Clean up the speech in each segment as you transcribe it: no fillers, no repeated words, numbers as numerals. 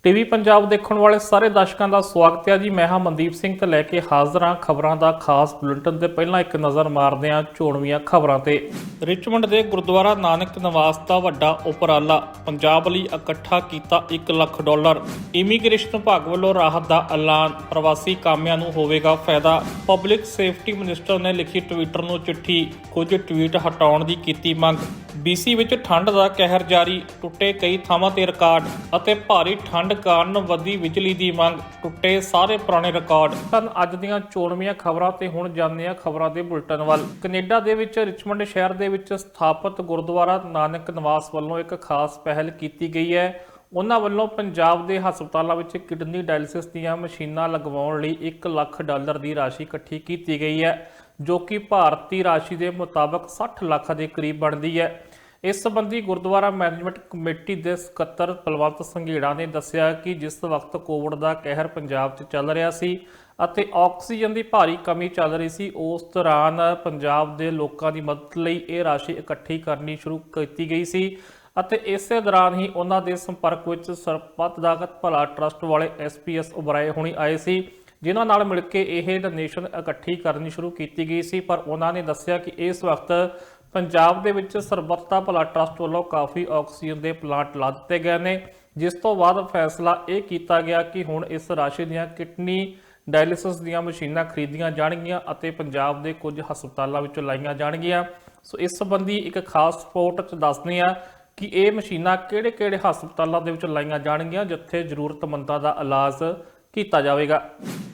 TV Punjab देखने वाले सारे दर्शकों का स्वागत है जी। मैं हाँ मनदीप सिंह तो लैके हाज़र हाँ खबरों का खास बुलेटिन। से पहला एक नज़र मारते हैं चोणवीं खबरों से। रिचमंड के गुरुद्वारा नानक निवास का वड्डा उपराला, पंजाब लई इकट्ठा किया $1 लाख। इमीग्रेशन विभाग वालों राहत का ऐलान, प्रवासी कामिਆਂ ਨੂੰ होवेगा फायदा। पब्लिक सेफ्टी मिनिस्टर ने लिखी ट्विटर ਨੂੰ चिट्ठी, कुछ ट्वीट हटाउण की कीती मंग। BC ਵਿੱਚ ठंड का कहर जारी, टुटे कई ਥਾਵਾਂ ਤੇ रिकॉर्ड ਅਤੇ ਭਾਰੀ ठंड ਕਾਰਨ ਵਧੀ ਬਿਜਲੀ ਦੀ ਮੰਗ, ਟੁੱਟੇ ਸਾਰੇ ਪੁਰਾਣੇ ਰਿਕਾਰਡ। ਸਨ ਅੱਜ ਦੀਆਂ ਚੋਣਵੀਆਂ ਖਬਰਾਂ ਤੇ ਹੁਣ ਜਾਂਦੇ ਆ ਖਬਰਾਂ ਦੇ ਬੁਲਟਨ ਵੱਲ। ਕੈਨੇਡਾ ਦੇ ਵਿੱਚ ਰਿਚਮੰਡ ਸ਼ਹਿਰ ਦੇ ਵਿੱਚ ਸਥਾਪਿਤ ਗੁਰਦੁਆਰਾ ਨਾਨਕ ਨਿਵਾਸ ਵੱਲੋਂ ਇੱਕ ਖਾਸ ਪਹਿਲ ਕੀਤੀ ਗਈ ਹੈ। ਉਹਨਾਂ ਵੱਲੋਂ ਪੰਜਾਬ ਦੇ ਹਸਪਤਾਲਾਂ ਵਿੱਚ ਕਿਡਨੀ ਡਾਇਲਿਸਿਸ ਦੀਆਂ ਮਸ਼ੀਨਾਂ ਲਗਵਾਉਣ ਲਈ $1 ਲੱਖ ਦੀ ਰਾਸ਼ੀ ਇਕੱਠੀ ਕੀਤੀ ਗਈ ਹੈ, ਜੋ ਕਿ ਭਾਰਤੀ ਰਾਸ਼ੀ ਦੇ ਮੁਤਾਬਕ 60 ਲੱਖ ਦੇ ਕਰੀਬ ਬਣਦੀ ਹੈ। इस संबंधी गुरुद्वारा मैनेजमेंट कमेटी के ਸਕੱਤਰ बलवंत संघेड़ा ने दस्सिया कि जिस वक्त कोविड का कहर पंजाब 'ਚ ਚੱਲ ਰਿਹਾ ਸੀ ਅਤੇ ਆਕਸੀਜਨ ਦੀ ਭਾਰੀ ਕਮੀ ਚੱਲ ਰਹੀ ਸੀ, ਉਸ ਦੌਰਾਨ ਪੰਜਾਬ ਦੇ ਲੋਕਾਂ ਦੀ ਮਦਦ ਲਈ ਇਹ ਰਾਸ਼ੀ ਇਕੱਠੀ ਕਰਨੀ ਸ਼ੁਰੂ ਕੀਤੀ ਗਈ ਸੀ ਅਤੇ ਇਸੇ ਦੌਰਾਨ ਹੀ ਉਹਨਾਂ ਦੇ ਸੰਪਰਕ ਵਿੱਚ ਸਰਬੱਤ ਦਾ ਭਲਾ ਟਰਸਟ ਵਾਲੇ SPS ਉਬਰਾਏ ਹੋਣੀ ਆਏ ਸੀ, ਜਿਨ੍ਹਾਂ ਨਾਲ ਮਿਲ ਕੇ ਇਹ ਡੋਨੇਸ਼ਨ ਇਕੱਠੀ ਕਰਨੀ ਸ਼ੁਰੂ ਕੀਤੀ ਗਈ ਸੀ। ਪਰ ਉਹਨਾਂ ਨੇ ਦੱਸਿਆ ਕਿ ਇਸ ਵਕਤ पंजाब ਦੇ ਵਿੱਚ ਸਰਬੱਤ ਦਾ ਭਲਾ ਟਰਸਟ ਵੱਲੋਂ ਕਾਫੀ ਆਕਸੀਜਨ ਦੇ ਪਲਾਂਟ ਲਾ ਦਿੱਤੇ ਗਏ ਨੇ, ਜਿਸ ਤੋਂ ਬਾਅਦ ਫੈਸਲਾ ਇਹ ਕੀਤਾ ਗਿਆ ਕਿ ਹੁਣ ਇਸ ਰਾਸ਼ੀ ਦੀਆਂ ਕਿਡਨੀ ਡਾਇਲਿਸਿਸ ਦੀਆਂ ਮਸ਼ੀਨਾਂ ਖਰੀਦੀਆਂ ਜਾਣਗੀਆਂ ਅਤੇ ਪੰਜਾਬ ਦੇ ਕੁਝ ਹਸਪਤਾਲਾਂ ਵਿੱਚ ਲਾਈਆਂ ਜਾਣਗੀਆਂ। ਸੋ ਇਸ ਸੰਬੰਧੀ ਇੱਕ ਖਾਸ ਰਿਪੋਰਟ 'ਚ ਦੱਸਦੇ ਆ ਕਿ ਇਹ ਮਸ਼ੀਨਾਂ ਕਿਹੜੇ-ਕਿਹੜੇ ਹਸਪਤਾਲਾਂ ਦੇ ਵਿੱਚ ਲਾਈਆਂ ਜਾਣਗੀਆਂ ਜਿੱਥੇ ਜ਼ਰੂਰਤਮੰਦਾਂ ਦਾ ਇਲਾਜ ਕੀਤਾ ਜਾਵੇਗਾ।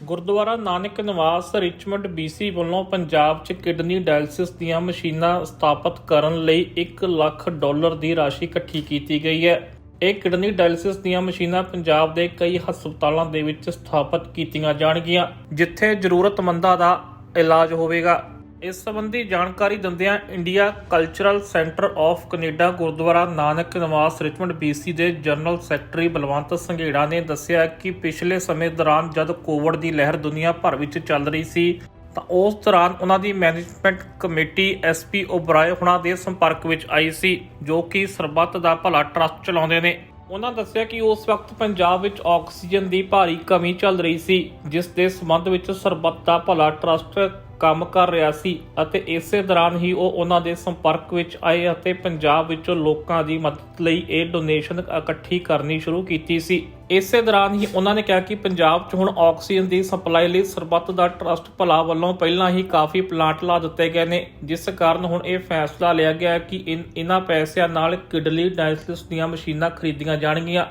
ਗੁਰਦੁਆਰਾ ਨਾਨਕ ਨਿਵਾਸ ਰਿਚਮੰਡ BC ਵੱਲੋਂ ਪੰਜਾਬ 'ਚ ਕਿਡਨੀ ਡਾਇਲਿਸਿਸ ਦੀਆਂ ਮਸ਼ੀਨਾਂ ਸਥਾਪਿਤ ਕਰਨ ਲਈ $1 ਲੱਖ ਦੀ ਰਾਸ਼ੀ ਇਕੱਠੀ ਕੀਤੀ ਗਈ ਹੈ। ਇਹ ਕਿਡਨੀ ਡਾਇਲਿਸਿਸ ਦੀਆਂ ਮਸ਼ੀਨਾਂ ਪੰਜਾਬ ਦੇ ਕਈ ਹਸਪਤਾਲਾਂ ਦੇ ਵਿੱਚ ਸਥਾਪਿਤ ਕੀਤੀਆਂ ਜਾਣਗੀਆਂ ਜਿੱਥੇ ਜ਼ਰੂਰਤਮੰਦਾਂ ਦਾ ਇਲਾਜ ਹੋਵੇਗਾ। ਇਸ ਸੰਬੰਧੀ ਜਾਣਕਾਰੀ ਦਿੰਦਿਆਂ India cultural centre of Canada Gurdwara Nanak ਨਿਵਾਸ ਰਿਚਮੰਡ BC ਦੇ ਜਨਰਲ ਸੈਕਟਰੀ ਬਲਵੰਤ ਸੰਘੇੜਾ ਨੇ ਦੱਸਿਆ ਕਿ ਪਿਛਲੇ ਸਮੇਂ ਦੌਰਾਨ ਜਦ ਕੋਵਿਡ ਦੀ ਲਹਿਰ ਦੁਨੀਆ ਭਰ ਵਿੱਚ ਚੱਲ ਰਹੀ ਸੀ ਤਾਂ ਉਸ ਦੌਰਾਨ ਉਹਨਾਂ ਦੀ ਮੈਨੇਜਮੈਂਟ ਕਮੇਟੀ SP ਉਬਰਾਏ ਹੁਣਾਂ ਦੇ ਸੰਪਰਕ ਵਿੱਚ ਆਈ ਸੀ, ਜੋ ਕਿ ਸਰਬੱਤ ਦਾ ਭਲਾ ਟਰਸਟ ਚਲਾਉਂਦੇ ਨੇ। ਉਹਨਾਂ ਦੱਸਿਆ ਕਿ ਉਸ ਵਕਤ ਪੰਜਾਬ ਵਿੱਚ ਆਕਸੀਜਨ ਦੀ ਭਾਰੀ ਕਮੀ ਚੱਲ ਰਹੀ ਸੀ, ਜਿਸ ਦੇ ਸੰਬੰਧ ਵਿੱਚ ਸਰਬੱਤ ਦਾ ਭਲਾ ਟਰਸਟ ਕੰਮ ਕਰ ਰਿਹਾ ਸੀ ਅਤੇ ਇਸੇ ਦੌਰਾਨ ਹੀ ਉਹ ਉਹਨਾਂ ਦੇ ਸੰਪਰਕ ਵਿੱਚ ਆਏ ਅਤੇ ਪੰਜਾਬ ਵਿੱਚੋਂ ਲੋਕਾਂ ਦੀ ਮਦਦ ਲਈ ਇਹ ਡੋਨੇਸ਼ਨ ਇਕੱਠੀ ਕਰਨੀ ਸ਼ੁਰੂ ਕੀਤੀ ਸੀ। ਇਸੇ ਦੌਰਾਨ ਹੀ ਉਹਨਾਂ ਨੇ ਕਿਹਾ ਕਿ ਪੰਜਾਬ 'ਚ ਹੁਣ ਆਕਸੀਜਨ ਦੀ ਸਪਲਾਈ ਲਈ ਸਰਬੱਤ ਦਾ ਟਰਸਟ ਭਲਾ ਵੱਲੋਂ ਪਹਿਲਾਂ ਹੀ ਕਾਫੀ ਪਲਾਂਟ ਲਾ ਦਿੱਤੇ ਗਏ ਨੇ, ਜਿਸ ਕਾਰਨ ਹੁਣ ਇਹ ਫੈਸਲਾ ਲਿਆ ਗਿਆ ਹੈ ਕਿ ਇਹਨਾਂ ਪੈਸਿਆਂ ਨਾਲ ਕਿਡਨੀ ਡਾਇਲਿਸਿਸ ਦੀਆਂ ਮਸ਼ੀਨਾਂ ਖਰੀਦੀਆਂ ਜਾਣਗੀਆਂ,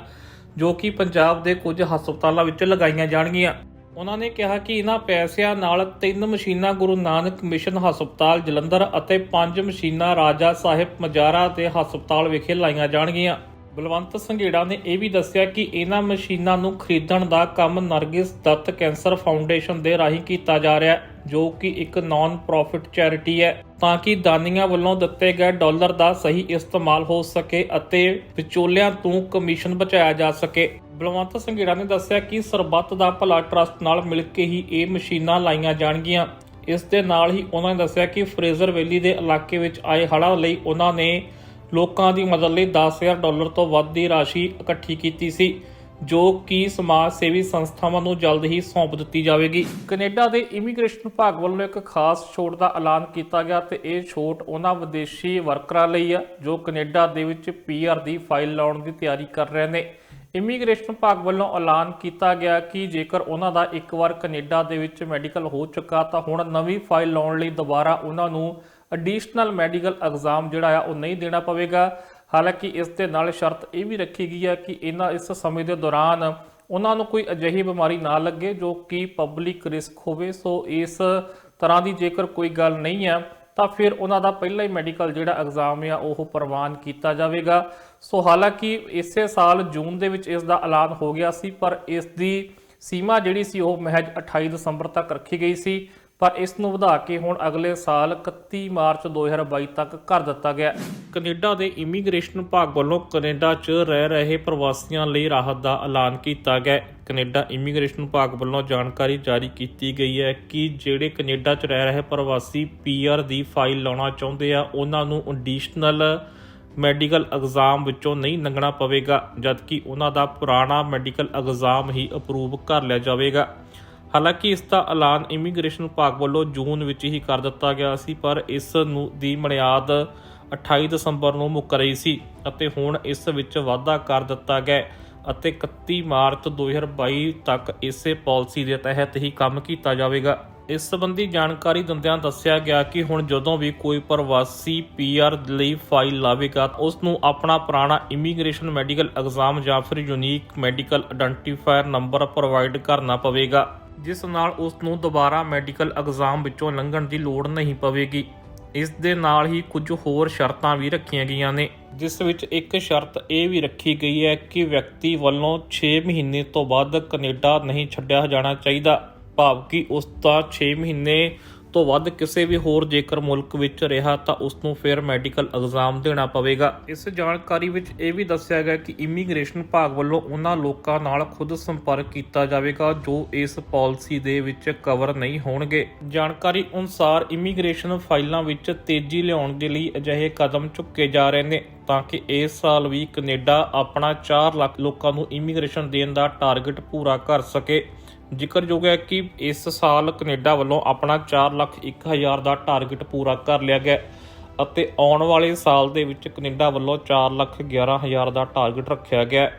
ਜੋ ਕਿ ਪੰਜਾਬ ਦੇ ਕੁਝ ਹਸਪਤਾਲਾਂ ਵਿੱਚ ਲਗਾਈਆਂ ਜਾਣਗੀਆਂ। ਉਹਨਾਂ ਨੇ ਕਿਹਾ ਕਿ ਇਹਨਾਂ ਪੈਸਿਆਂ ਨਾਲ 3 ਮਸ਼ੀਨਾਂ ਗੁਰੂ ਨਾਨਕ ਮਿਸ਼ਨ ਹਸਪਤਾਲ ਜਲੰਧਰ ਅਤੇ 5 ਮਸ਼ੀਨਾਂ ਰਾਜਾ ਸਾਹਿਬ ਮਜਾਰਾ ਦੇ ਹਸਪਤਾਲ ਵਿਖੇ ਲਾਈਆਂ ਜਾਣਗੀਆਂ। ਬਲਵੰਤ ਸੰਘੇੜਾ ਨੇ ਇਹ ਵੀ ਦੱਸਿਆ ਕਿ ਇਹਨਾਂ ਮਸ਼ੀਨਾਂ ਨੂੰ ਖਰੀਦਣ ਦਾ ਕੰਮ ਨਰਗਿਸ ਦੱਤ ਕੈਂਸਰ ਫਾਊਂਡੇਸ਼ਨ ਦੇ ਰਾਹੀਂ ਕੀਤਾ ਜਾ ਰਿਹਾ ਹੈ, ਜੋ ਕਿ ਇੱਕ ਨਾਨ ਪ੍ਰੋਫਿਟ ਚੈਰਿਟੀ ਹੈ, ਤਾਂ ਕਿ ਦਾਨੀਆਂ ਵੱਲੋਂ ਦਿੱਤੇ ਗਏ ਡਾਲਰ ਦਾ ਸਹੀ ਇਸਤੇਮਾਲ ਹੋ ਸਕੇ ਅਤੇ ਵਿਚੋਲਿਆਂ ਤੋਂ ਕਮਿਸ਼ਨ ਬਚਾਇਆ ਜਾ ਸਕੇ। ਬਲਵੰਤ ਸੰਘੇੜਾ ਨੇ ਦੱਸਿਆ ਕਿ ਸਰਬੱਤ ਦਾ ਭਲਾ ਟਰਸਟ ਨਾਲ ਮਿਲ ਕੇ ਹੀ ਇਹ ਮਸ਼ੀਨਾਂ ਲਾਈਆਂ ਜਾਣਗੀਆਂ। ਇਸ ਦੇ ਨਾਲ ਹੀ ਉਹਨਾਂ ਨੇ ਦੱਸਿਆ ਕਿ ਫਰੇਜ਼ਰ ਵੈਲੀ ਦੇ ਇਲਾਕੇ ਵਿੱਚ ਆਏ ਹੜ੍ਹਾਂ ਲਈ ਉਹਨਾਂ ਨੇ ਲੋਕਾਂ ਦੀ ਮਦਦ ਲਈ $10,000 ਤੋਂ ਵੱਧ ਦੀ ਰਾਸ਼ੀ ਇਕੱਠੀ ਕੀਤੀ ਸੀ, ਜੋ ਕਿ ਸਮਾਜ ਸੇਵੀ ਸੰਸਥਾਵਾਂ ਨੂੰ ਜਲਦ ਹੀ ਸੌਂਪ ਦਿੱਤੀ ਜਾਵੇਗੀ। ਕੈਨੇਡਾ ਦੇ ਇਮੀਗ੍ਰੇਸ਼ਨ ਵਿਭਾਗ ਵੱਲੋਂ ਇੱਕ ਖਾਸ ਛੋਟ ਦਾ ਐਲਾਨ ਕੀਤਾ ਗਿਆ ਤੇ ਇਹ ਛੋਟ ਉਹਨਾਂ ਵਿਦੇਸ਼ੀ ਵਰਕਰਾਂ ਲਈ ਆ ਜੋ ਕੈਨੇਡਾ ਦੇ ਵਿੱਚ PR ਦੀ ਫਾਈਲ ਲਾਉਣ ਦੀ ਤਿਆਰੀ ਕਰ ਰਹੇ ਨੇ। ਇਮੀਗ੍ਰੇਸ਼ਨ ਵਿਭਾਗ ਵੱਲੋਂ ਐਲਾਨ ਕੀਤਾ ਗਿਆ ਕਿ ਜੇਕਰ ਉਹਨਾਂ ਦਾ ਇੱਕ ਵਾਰ ਕੈਨੇਡਾ ਦੇ ਵਿੱਚ ਮੈਡੀਕਲ ਹੋ ਚੁੱਕਾ ਤਾਂ ਹੁਣ ਨਵੀਂ ਫਾਈਲ ਲਾਉਣ ਲਈ ਦੁਬਾਰਾ ਉਹਨਾਂ ਨੂੰ ਐਡੀਸ਼ਨਲ ਮੈਡੀਕਲ ਐਗਜ਼ਾਮ ਜਿਹੜਾ ਆ ਉਹ ਨਹੀਂ ਦੇਣਾ ਪਵੇਗਾ। ਹਾਲਾਂਕਿ ਇਸ ਦੇ ਨਾਲ ਸ਼ਰਤ ਇਹ ਵੀ ਰੱਖੀ ਗਈ ਹੈ ਕਿ ਇਸ ਸਮੇਂ ਦੇ ਦੌਰਾਨ ਉਹਨਾਂ ਨੂੰ ਕੋਈ ਅਜਿਹੀ ਬਿਮਾਰੀ ਨਾ ਲੱਗੇ ਜੋ ਕਿ ਪਬਲਿਕ ਰਿਸਕ ਹੋਵੇ। ਸੋ ਇਸ ਤਰ੍ਹਾਂ ਦੀ ਜੇਕਰ ਕੋਈ ਗੱਲ ਨਹੀਂ ਹੈ ਤਾਂ ਫਿਰ ਉਹਨਾਂ ਦਾ ਪਹਿਲਾ ਹੀ ਮੈਡੀਕਲ ਜਿਹੜਾ ਐਗਜ਼ਾਮ ਆ ਉਹ ਪ੍ਰਵਾਨ ਕੀਤਾ ਜਾਵੇਗਾ। ਸੋ ਹਾਲਾਂਕਿ ਇਸੇ ਸਾਲ ਜੂਨ ਦੇ ਵਿੱਚ ਇਸ ਦਾ ਐਲਾਨ ਹੋ ਗਿਆ ਸੀ, ਪਰ ਇਸ ਦੀ ਸੀਮਾ ਜਿਹੜੀ ਸੀ ਉਹ ਮਹਿਜ 28 ਦਸੰਬਰ ਤੱਕ ਰੱਖੀ ਗਈ ਸੀ, ਪਰ ਇਸ ਨੂੰ ਵਧਾ ਕੇ ਹੁਣ ਅਗਲੇ ਸਾਲ 31 ਮਾਰਚ 2022 ਤੱਕ ਕਰ ਦਿੱਤਾ ਗਿਆ। ਕੈਨੇਡਾ ਦੇ ਇਮੀਗ੍ਰੇਸ਼ਨ ਵਿਭਾਗ ਵੱਲੋਂ ਕੈਨੇਡਾ 'ਚ ਰਹਿ ਰਹੇ ਪ੍ਰਵਾਸੀਆਂ ਲਈ ਰਾਹਤ ਦਾ ਐਲਾਨ ਕੀਤਾ ਗਿਆ। ਕੈਨੇਡਾ ਇਮੀਗ੍ਰੇਸ਼ਨ ਵਿਭਾਗ ਵੱਲੋਂ ਜਾਣਕਾਰੀ ਜਾਰੀ ਕੀਤੀ ਗਈ ਹੈ ਕਿ ਜਿਹੜੇ ਕੈਨੇਡਾ 'ਚ ਰਹਿ ਰਹੇ ਪ੍ਰਵਾਸੀ PR ਦੀ ਫਾਈਲ ਲਾਉਣਾ ਚਾਹੁੰਦੇ ਆ ਉਹਨਾਂ ਨੂੰ ਐਡੀਸ਼ਨਲ ਮੈਡੀਕਲ ਐਗਜ਼ਾਮ ਵਿੱਚੋਂ ਨਹੀਂ ਲੰਘਣਾ ਪਵੇਗਾ, ਜਦਕਿ ਉਹਨਾਂ ਦਾ ਪੁਰਾਣਾ ਮੈਡੀਕਲ ਐਗਜ਼ਾਮ ਹੀ ਅਪਰੂਵ ਕਰ ਲਿਆ ਜਾਵੇਗਾ। ਹਾਲਾਂਕਿ ਇਸ ਦਾ ਐਲਾਨ ਇਮੀਗ੍ਰੇਸ਼ਨ ਵਿਭਾਗ ਵੱਲੋਂ ਜੂਨ ਵਿੱਚ ਹੀ ਕਰ ਦਿੱਤਾ ਗਿਆ ਸੀ, ਪਰ ਇਸ ਨੂੰ ਦੀ ਮਿਆਦ 28 ਦਸੰਬਰ ਨੂੰ ਮੁੱਕ ਰਹੀ ਸੀ ਅਤੇ ਹੁਣ ਇਸ ਵਿੱਚ ਵਾਧਾ ਕਰ ਦਿੱਤਾ ਗਿਆ ਅਤੇ 31 ਮਾਰਚ 2022 ਤੱਕ ਇਸੇ ਪਾਲਿਸੀ ਦੇ ਤਹਿਤ ਹੀ ਕੰਮ ਕੀਤਾ ਜਾਵੇਗਾ। ਇਸ ਸੰਬੰਧੀ ਜਾਣਕਾਰੀ ਦਿੰਦਿਆਂ ਦੱਸਿਆ ਗਿਆ ਕਿ ਹੁਣ ਜਦੋਂ ਵੀ ਕੋਈ ਪ੍ਰਵਾਸੀ ਪੀਆਰ ਲਈ ਫਾਈਲ ਲਾਵੇਗਾ ਉਸ ਨੂੰ ਆਪਣਾ ਪੁਰਾਣਾ ਇਮੀਗ੍ਰੇਸ਼ਨ ਮੈਡੀਕਲ ਐਗਜ਼ਾਮ ਜਾਂ ਫਿਰ ਯੂਨੀਕ ਮੈਡੀਕਲ ਆਇਡੈਂਟੀਫਾਇਰ ਨੰਬਰ ਪ੍ਰੋਵਾਈਡ ਕਰਨਾ ਪਵੇਗਾ, ਜਿਸ ਨਾਲ ਉਸ ਨੂੰ ਦੁਬਾਰਾ ਮੈਡੀਕਲ ਐਗਜ਼ਾਮ ਵਿੱਚੋਂ ਲੰਘਣ ਦੀ ਲੋੜ ਨਹੀਂ ਪਵੇਗੀ। ਇਸ ਦੇ ਨਾਲ ਹੀ ਕੁਝ ਹੋਰ ਸ਼ਰਤਾਂ ਵੀ ਰੱਖੀਆਂ ਗਈਆਂ ਨੇ, ਜਿਸ ਵਿੱਚ ਇੱਕ ਸ਼ਰਤ ਇਹ ਵੀ ਰੱਖੀ ਗਈ ਹੈ ਕਿ ਵਿਅਕਤੀ ਵੱਲੋਂ 6 ਮਹੀਨੇ ਤੋਂ ਵੱਧ ਕੈਨੇਡਾ ਨਹੀਂ ਛੱਡਿਆ ਜਾਣਾ ਚਾਹੀਦਾ, ਭਾਵ ਕਿ ਉਸ ਦਾ 6 ਮਹੀਨੇ ਤੋਂ ਵੱਧ ਕਿਸੇ ਵੀ ਹੋਰ ਜੇਕਰ ਮੁਲਕ ਵਿੱਚ ਰਿਹਾ ਤਾਂ ਉਸ ਨੂੰ ਫਿਰ ਮੈਡੀਕਲ ਐਗਜ਼ਾਮ ਦੇਣਾ ਪਵੇਗਾ। ਇਸ ਜਾਣਕਾਰੀ ਵਿੱਚ ਇਹ ਵੀ ਦੱਸਿਆ ਗਿਆ ਕਿ ਇਮੀਗ੍ਰੇਸ਼ਨ ਵਿਭਾਗ ਵੱਲੋਂ ਉਹਨਾਂ ਲੋਕਾਂ ਨਾਲ ਖੁਦ ਸੰਪਰਕ ਕੀਤਾ ਜਾਵੇਗਾ ਜੋ ਇਸ ਪਾਲਿਸੀ ਦੇ ਵਿੱਚ ਕਵਰ ਨਹੀਂ ਹੋਣਗੇ। ਜਾਣਕਾਰੀ ਅਨੁਸਾਰ ਇਮੀਗ੍ਰੇਸ਼ਨ ਫਾਈਲਾਂ ਵਿੱਚ ਤੇਜ਼ੀ ਲਿਆਉਣ ਦੇ ਲਈ ਅਜਿਹੇ ਕਦਮ ਚੁੱਕੇ ਜਾ ਰਹੇ ਨੇ ਤਾਂ ਕਿ ਇਸ ਸਾਲ ਵੀ ਕੈਨੇਡਾ ਆਪਣਾ 4 ਲੱਖ ਲੋਕਾਂ ਨੂੰ ਇਮੀਗ੍ਰੇਸ਼ਨ ਦੇਣ ਦਾ ਟਾਰਗੇਟ ਪੂਰਾ ਕਰ ਸਕੇ। ਜ਼ਿਕਰਯੋਗ ਹੈ ਕਿ ਇਸ ਸਾਲ ਕੈਨੇਡਾ ਵੱਲੋਂ ਆਪਣਾ 4,01,000 ਦਾ ਟਾਰਗੇਟ ਪੂਰਾ ਕਰ ਲਿਆ ਗਿਆ ਅਤੇ ਆਉਣ ਵਾਲੇ ਸਾਲ ਦੇ ਵਿੱਚ ਕੈਨੇਡਾ ਵੱਲੋਂ 4,11,000 ਦਾ ਟਾਰਗੇਟ ਰੱਖਿਆ ਗਿਆ।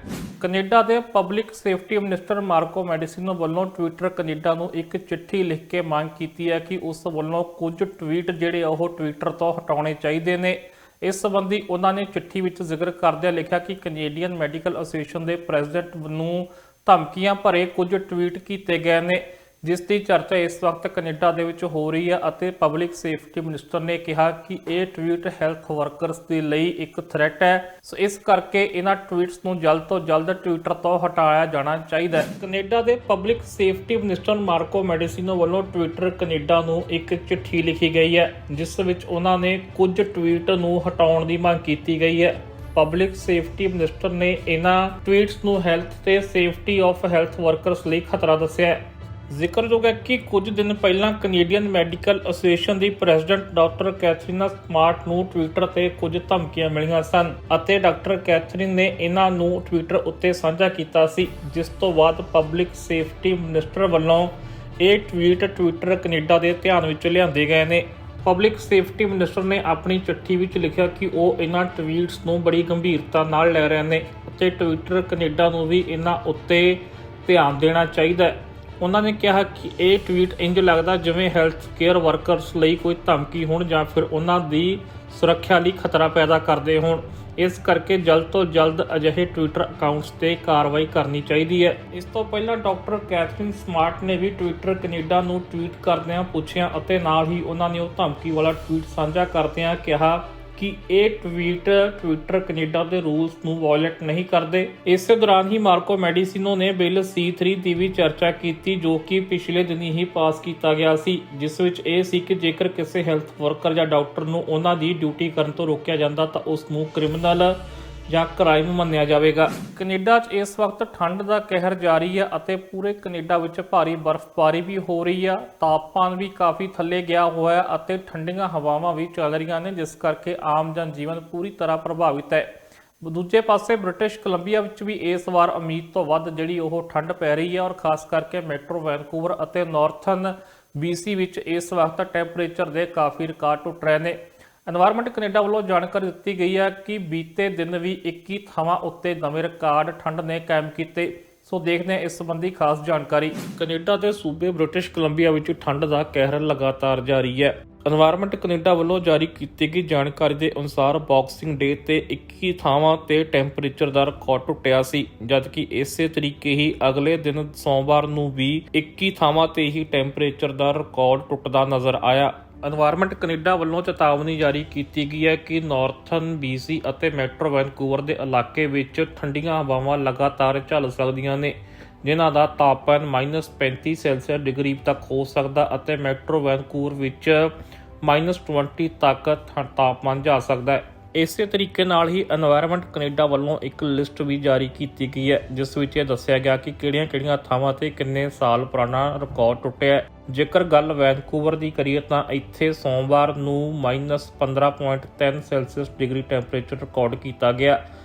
ਕੈਨੇਡਾ ਦੇ ਪਬਲਿਕ ਸੇਫਟੀ ਮਿਨਿਸਟਰ ਮਾਰਕੋ ਮੈਡੀਸਿਨੋ ਵੱਲੋਂ ਟਵਿੱਟਰ ਕੈਨੇਡਾ ਨੂੰ ਇੱਕ ਚਿੱਠੀ ਲਿਖ ਕੇ ਮੰਗ ਕੀਤੀ ਹੈ ਕਿ ਉਸ ਵੱਲੋਂ ਕੁਝ ਟਵੀਟ ਜਿਹੜੇ ਉਹ ਟਵਿੱਟਰ ਤੋਂ ਹਟਾਉਣੇ ਚਾਹੀਦੇ ਨੇ। ਇਸ ਸੰਬੰਧੀ ਉਹਨਾਂ ਨੇ ਚਿੱਠੀ ਵਿੱਚ ਜ਼ਿਕਰ ਕਰਦਿਆਂ ਲਿਖਿਆ ਕਿ ਕੈਨੇਡੀਅਨ ਮੈਡੀਕਲ ਐਸੋਸੀਏਸ਼ਨ ਦੇ ਪ੍ਰੈਜ਼ੀਡੈਂਟ ਨੂੰ ਧਮਕੀਆਂ ਭਰੇ ਕੁਝ ਟਵੀਟ ਕੀਤੇ ਗਏ ਨੇ, ਜਿਸ ਦੀ ਚਰਚਾ ਇਸ ਵਕਤ ਕੈਨੇਡਾ ਦੇ ਵਿੱਚ ਹੋ ਰਹੀ ਹੈ ਅਤੇ ਪਬਲਿਕ ਸੇਫਟੀ ਮਿਨਿਸਟਰ ਨੇ ਕਿਹਾ ਕਿ ਇਹ ਟਵੀਟ ਹੈਲਥ ਵਰਕਰਸ ਦੇ ਲਈ ਇੱਕ ਥ੍ਰੈਟ ਹੈ। ਸੋ ਇਸ ਕਰਕੇ ਇਹਨਾਂ ਟਵੀਟਸ ਨੂੰ ਜਲਦ ਤੋਂ ਜਲਦ ਟਵਿੱਟਰ ਤੋਂ ਹਟਾਇਆ ਜਾਣਾ ਚਾਹੀਦਾ ਹੈ। ਕੈਨੇਡਾ ਦੇ ਪਬਲਿਕ ਸੇਫਟੀ ਮਿਨਿਸਟਰ ਮਾਰਕੋ ਮੈਡੀਸਿਨੋ ਵੱਲੋਂ ਟਵਿੱਟਰ ਕੈਨੇਡਾ ਨੂੰ ਇੱਕ ਚਿੱਠੀ ਲਿਖੀ ਗਈ ਹੈ, ਜਿਸ ਵਿੱਚ ਉਹਨਾਂ ਨੇ ਕੁਝ ਟਵੀਟ ਨੂੰ ਹਟਾਉਣ ਦੀ ਮੰਗ ਕੀਤੀ ਗਈ ਹੈ। ਪਬਲਿਕ ਸੇਫਟੀ ਮਿਨਿਸਟਰ ਨੇ ਇਹਨਾਂ ਟਵੀਟਸ ਨੂੰ ਹੈਲਥ ਤੇ ਸੇਫਟੀ ਆਫ ਹੈਲਥ ਵਰਕਰਸ ਲਈ ਖਤਰਾ ਦੱਸਿਆ ਹੈ। ਜ਼ਿਕਰਯੋਗ ਹੈ ਕਿ ਕੁਝ ਦਿਨ ਪਹਿਲਾਂ ਕੈਨੇਡੀਅਨ ਮੈਡੀਕਲ ਐਸੋਸੀਏਸ਼ਨ ਦੀ ਪ੍ਰੈਜ਼ੀਡੈਂਟ ਡਾਕਟਰ ਕੈਥਰੀਨ ਸਮਾਰਟ ਨੂੰ ਟਵਿੱਟਰ ਤੇ ਕੁਝ ਧਮਕੀਆਂ ਮਿਲੀਆਂ ਸਨ ਅਤੇ ਡਾਕਟਰ ਕੈਥਰੀਨ ਨੇ ਇਹਨਾਂ ਨੂੰ ਟਵਿੱਟਰ ਉੱਤੇ ਸਾਂਝਾ ਕੀਤਾ ਸੀ, ਜਿਸ ਤੋਂ ਬਾਅਦ ਪਬਲਿਕ ਸੇਫਟੀ ਮਿਨਿਸਟਰ ਵੱਲੋਂ ਇਹ ਟਵੀਟ ਟਵਿੱਟਰ ਕੈਨੇਡਾ ਦੇ ਧਿਆਨ ਵਿੱਚ ਲਿਆਂਦੇ ਗਏ ਨੇ। ਪਬਲਿਕ ਸੇਫਟੀ ਮਿਨਿਸਟਰ ਨੇ ਆਪਣੀ ਚਿੱਠੀ ਵਿੱਚ ਲਿਖਿਆ ਕਿ ਉਹ ਇਹਨਾਂ ਟਵੀਟਸ ਨੂੰ ਬੜੀ ਗੰਭੀਰਤਾ ਨਾਲ ਲੈ ਰਹੇ ਨੇ ਅਤੇ ਟਵਿੱਟਰ ਕੈਨੇਡਾ ਨੂੰ ਵੀ ਇਹਨਾਂ ਉੱਤੇ ਧਿਆਨ ਦੇਣਾ ਚਾਹੀਦਾ ਹੈ। ਉਹਨਾਂ ਨੇ ਕਿਹਾ ਕਿ ਇਹ ਟਵੀਟ ਇੰਜ ਲੱਗਦਾ ਜਿਵੇਂ ਹੈਲਥ ਕੇਅਰ ਵਰਕਰਸ ਲਈ ਕੋਈ ਧਮਕੀ ਹੋਣ ਜਾਂ ਫਿਰ ਉਹਨਾਂ ਦੀ ਸੁਰੱਖਿਆ ਲਈ ਖਤਰਾ ਪੈਦਾ ਕਰਦੇ ਹੋਣ। ਇਸ ਕਰਕੇ ਜਲਦ ਤੋਂ ਜਲਦ ਅਜਿਹੇ ਟਵਿੱਟਰ ਅਕਾਊਂਟਸ ਤੇ ਕਾਰਵਾਈ ਕਰਨੀ ਚਾਹੀਦੀ ਹੈ। ਇਸ ਤੋਂ ਪਹਿਲਾਂ ਡਾਕਟਰ ਕੈਥਰੀਨ ਸਮਾਰਟ ਨੇ ਵੀ ਟਵਿੱਟਰ ਕੈਨੇਡਾ ਨੂੰ ਟਵੀਟ ਕਰਦਿਆਂ ਪੁੱਛਿਆ ਅਤੇ ਨਾਲ ਹੀ ਉਹਨਾਂ ਨੇ ਉਹ ਧਮਕੀ ਵਾਲਾ ਟਵੀਟ ਸਾਂਝਾ ਕਰਦਿਆਂ ਕਿਹਾ ਕਿ ਇਹ ਟਵੀਟ ਟਵਿੱਟਰ ਕੈਨੇਡਾ ਦੇ ਰੂਲਸ ਨੂੰ ਵਾਇਲੇਟ ਨਹੀਂ ਕਰਦੇ। ਇਸੇ ਦੌਰਾਨ ਹੀ ਮਾਰਕੋ ਮੈਡੀਸਿਨੋ ਨੇ ਬਿੱਲ C3 ਦੀ ਵੀ ਚਰਚਾ ਕੀਤੀ, ਜੋ ਕਿ ਪਿਛਲੇ ਦਿਨੀ ਹੀ ਪਾਸ ਕੀਤਾ ਗਿਆ ਸੀ, ਜਿਸ ਵਿੱਚ ਇਹ ਸੀ ਕਿ ਜੇਕਰ ਕਿਸੇ ਹੈਲਥ ਵਰਕਰ ਜਾਂ ਡਾਕਟਰ ਨੂੰ ਉਹਨਾਂ ਦੀ ਡਿਊਟੀ ਕਰਨ ਤੋਂ ਰੋਕਿਆ ਜਾਂਦਾ ਤਾਂ ਉਸ ਨੂੰ ਕ੍ਰਿਮੀਨਲ ਜਾਂ ਕ੍ਰਾਈਮ ਮੰਨਿਆ ਜਾਵੇਗਾ। ਕੈਨੇਡਾ 'ਚ ਇਸ ਵਕਤ ਠੰਡ ਦਾ ਕਹਿਰ ਜਾਰੀ ਹੈ ਅਤੇ ਪੂਰੇ ਕੈਨੇਡਾ ਵਿੱਚ ਭਾਰੀ ਬਰਫ਼ਬਾਰੀ ਵੀ ਹੋ ਰਹੀ ਆ। ਤਾਪਮਾਨ ਵੀ ਕਾਫੀ ਥੱਲੇ ਗਿਆ ਹੋਇਆ ਅਤੇ ਠੰਡੀਆਂ ਹਵਾਵਾਂ ਵੀ ਚੱਲ ਰਹੀਆਂ ਨੇ, ਜਿਸ ਕਰਕੇ ਆਮ ਜਨ ਜੀਵਨ ਪੂਰੀ ਤਰ੍ਹਾਂ ਪ੍ਰਭਾਵਿਤ ਹੈ। ਦੂਜੇ ਪਾਸੇ ਬ੍ਰਿਟਿਸ਼ ਕੋਲੰਬੀਆ ਵਿੱਚ ਵੀ ਇਸ ਵਾਰ ਉਮੀਦ ਤੋਂ ਵੱਧ ਜਿਹੜੀ ਉਹ ਠੰਡ ਪੈ ਰਹੀ ਹੈ ਔਰ ਖਾਸ ਕਰਕੇ ਮੈਟਰੋ ਵੈਨਕੂਵਰ ਅਤੇ ਨਾਰਥਰਨ BC ਵਿੱਚ ਇਸ ਵਕਤ ਟੈਂਪਰੇਚਰ ਦੇ ਕਾਫੀ ਰਿਕਾਰਡ ਟੁੱਟ ਰਹੇ ਨੇ। ਐਨਵਾਇਰਨਮੈਂਟ ਕੈਨੇਡਾ ਵੱਲੋਂ ਜਾਣਕਾਰੀ ਦਿੱਤੀ ਗਈ ਹੈ ਕਿ ਬੀਤੇ ਦਿਨ ਵੀ 21 ਥਾਵਾਂ ਉੱਤੇ ਨਵੇਂ ਰਿਕਾਰਡ ਠੰਡ ਨੇ ਕਾਇਮ ਕੀਤੇ। ਸੋ ਦੇਖਦੇ ਹਾਂ ਇਸ ਸੰਬੰਧੀ ਖਾਸ ਜਾਣਕਾਰੀ। ਕੈਨੇਡਾ ਦੇ ਸੂਬੇ ਬ੍ਰਿਟਿਸ਼ ਕੋਲੰਬੀਆ ਵਿੱਚ ਠੰਡ ਦਾ ਕਹਿਰ ਲਗਾਤਾਰ ਜਾਰੀ ਹੈ। ਐਨਵਾਇਰਨਮੈਂਟ ਕੈਨੇਡਾ ਵੱਲੋਂ ਜਾਰੀ ਕੀਤੀ ਗਈ ਜਾਣਕਾਰੀ ਦੇ ਅਨੁਸਾਰ ਬਾਕਸਿੰਗ ਡੇ ਤੇ 21 ਥਾਵਾਂ ਤੇ ਟੈਂਪਰੇਚਰ ਦਾ ਰਿਕਾਰਡ ਟੁੱਟਿਆ ਸੀ, ਜਦਕਿ ਇਸੇ ਤਰੀਕੇ ਹੀ ਅਗਲੇ ਦਿਨ ਸੋਮਵਾਰ ਨੂੰ ਵੀ 21 ਥਾਵਾਂ ਤੇ ਹੀ ਟੈਂਪਰੇਚਰ ਦਾ ਰਿਕਾਰਡ ਟੁੱਟਦਾ ਨਜ਼ਰ ਆਇਆ। ਐਨਵਾਇਰਨਮੈਂਟ ਕੈਨੇਡਾ ਵੱਲੋਂ ਚੇਤਾਵਨੀ ਜਾਰੀ ਕੀਤੀ ਗਈ ਹੈ ਕਿ ਨਾਰਥਰਨ BC ਅਤੇ ਮੈਟਰੋ ਵੈਨਕੂਵਰ ਦੇ ਇਲਾਕੇ ਵਿੱਚ ਠੰਡੀਆਂ ਹਵਾਵਾਂ ਲਗਾਤਾਰ ਚੱਲ ਸਕਦੀਆਂ ਨੇ, ਜਿਨ੍ਹਾਂ ਦਾ ਤਾਪਮਾਨ -35 ਡਿਗਰੀ ਤੱਕ ਹੋ ਸਕਦਾ ਅਤੇ ਮੈਟਰੋ ਵੈਨਕੂਵਰ ਵਿੱਚ -20 ਤੱਕ ਤਾਪਮਾਨ ਜਾ ਸਕਦਾ ਹੈ। ਇਸੇ ਤਰੀਕੇ ਨਾਲ ਹੀ এনवायरमेंट ਕੈਨੇਡਾ ਵੱਲੋਂ ਇੱਕ ਲਿਸਟ ਵੀ ਜਾਰੀ ਕੀਤੀ ਗਈ ਹੈ, ਜਿਸ ਵਿੱਚ ਇਹ ਦੱਸਿਆ ਗਿਆ ਕਿ ਕਿਹੜੀਆਂ-ਕਿਹੜੀਆਂ ਥਾਵਾਂ ਤੇ ਕਿੰਨੇ ਸਾਲ ਪੁਰਾਣਾ ਰਿਕਾਰਡ ਟੁੱਟਿਆ ਹੈ। ਜੇਕਰ ਗੱਲ ਵੈਨਕੂਵਰ ਦੀ ਕਰੀਏ ਤਾਂ ਇੱਥੇ ਸੋਮਵਾਰ ਨੂੰ -15.3 ਸੈਲਸੀਅਸ ਡਿਗਰੀ ਟੈਂਪਰੇਚਰ ਰਿਕਾਰਡ ਕੀਤਾ ਗਿਆ,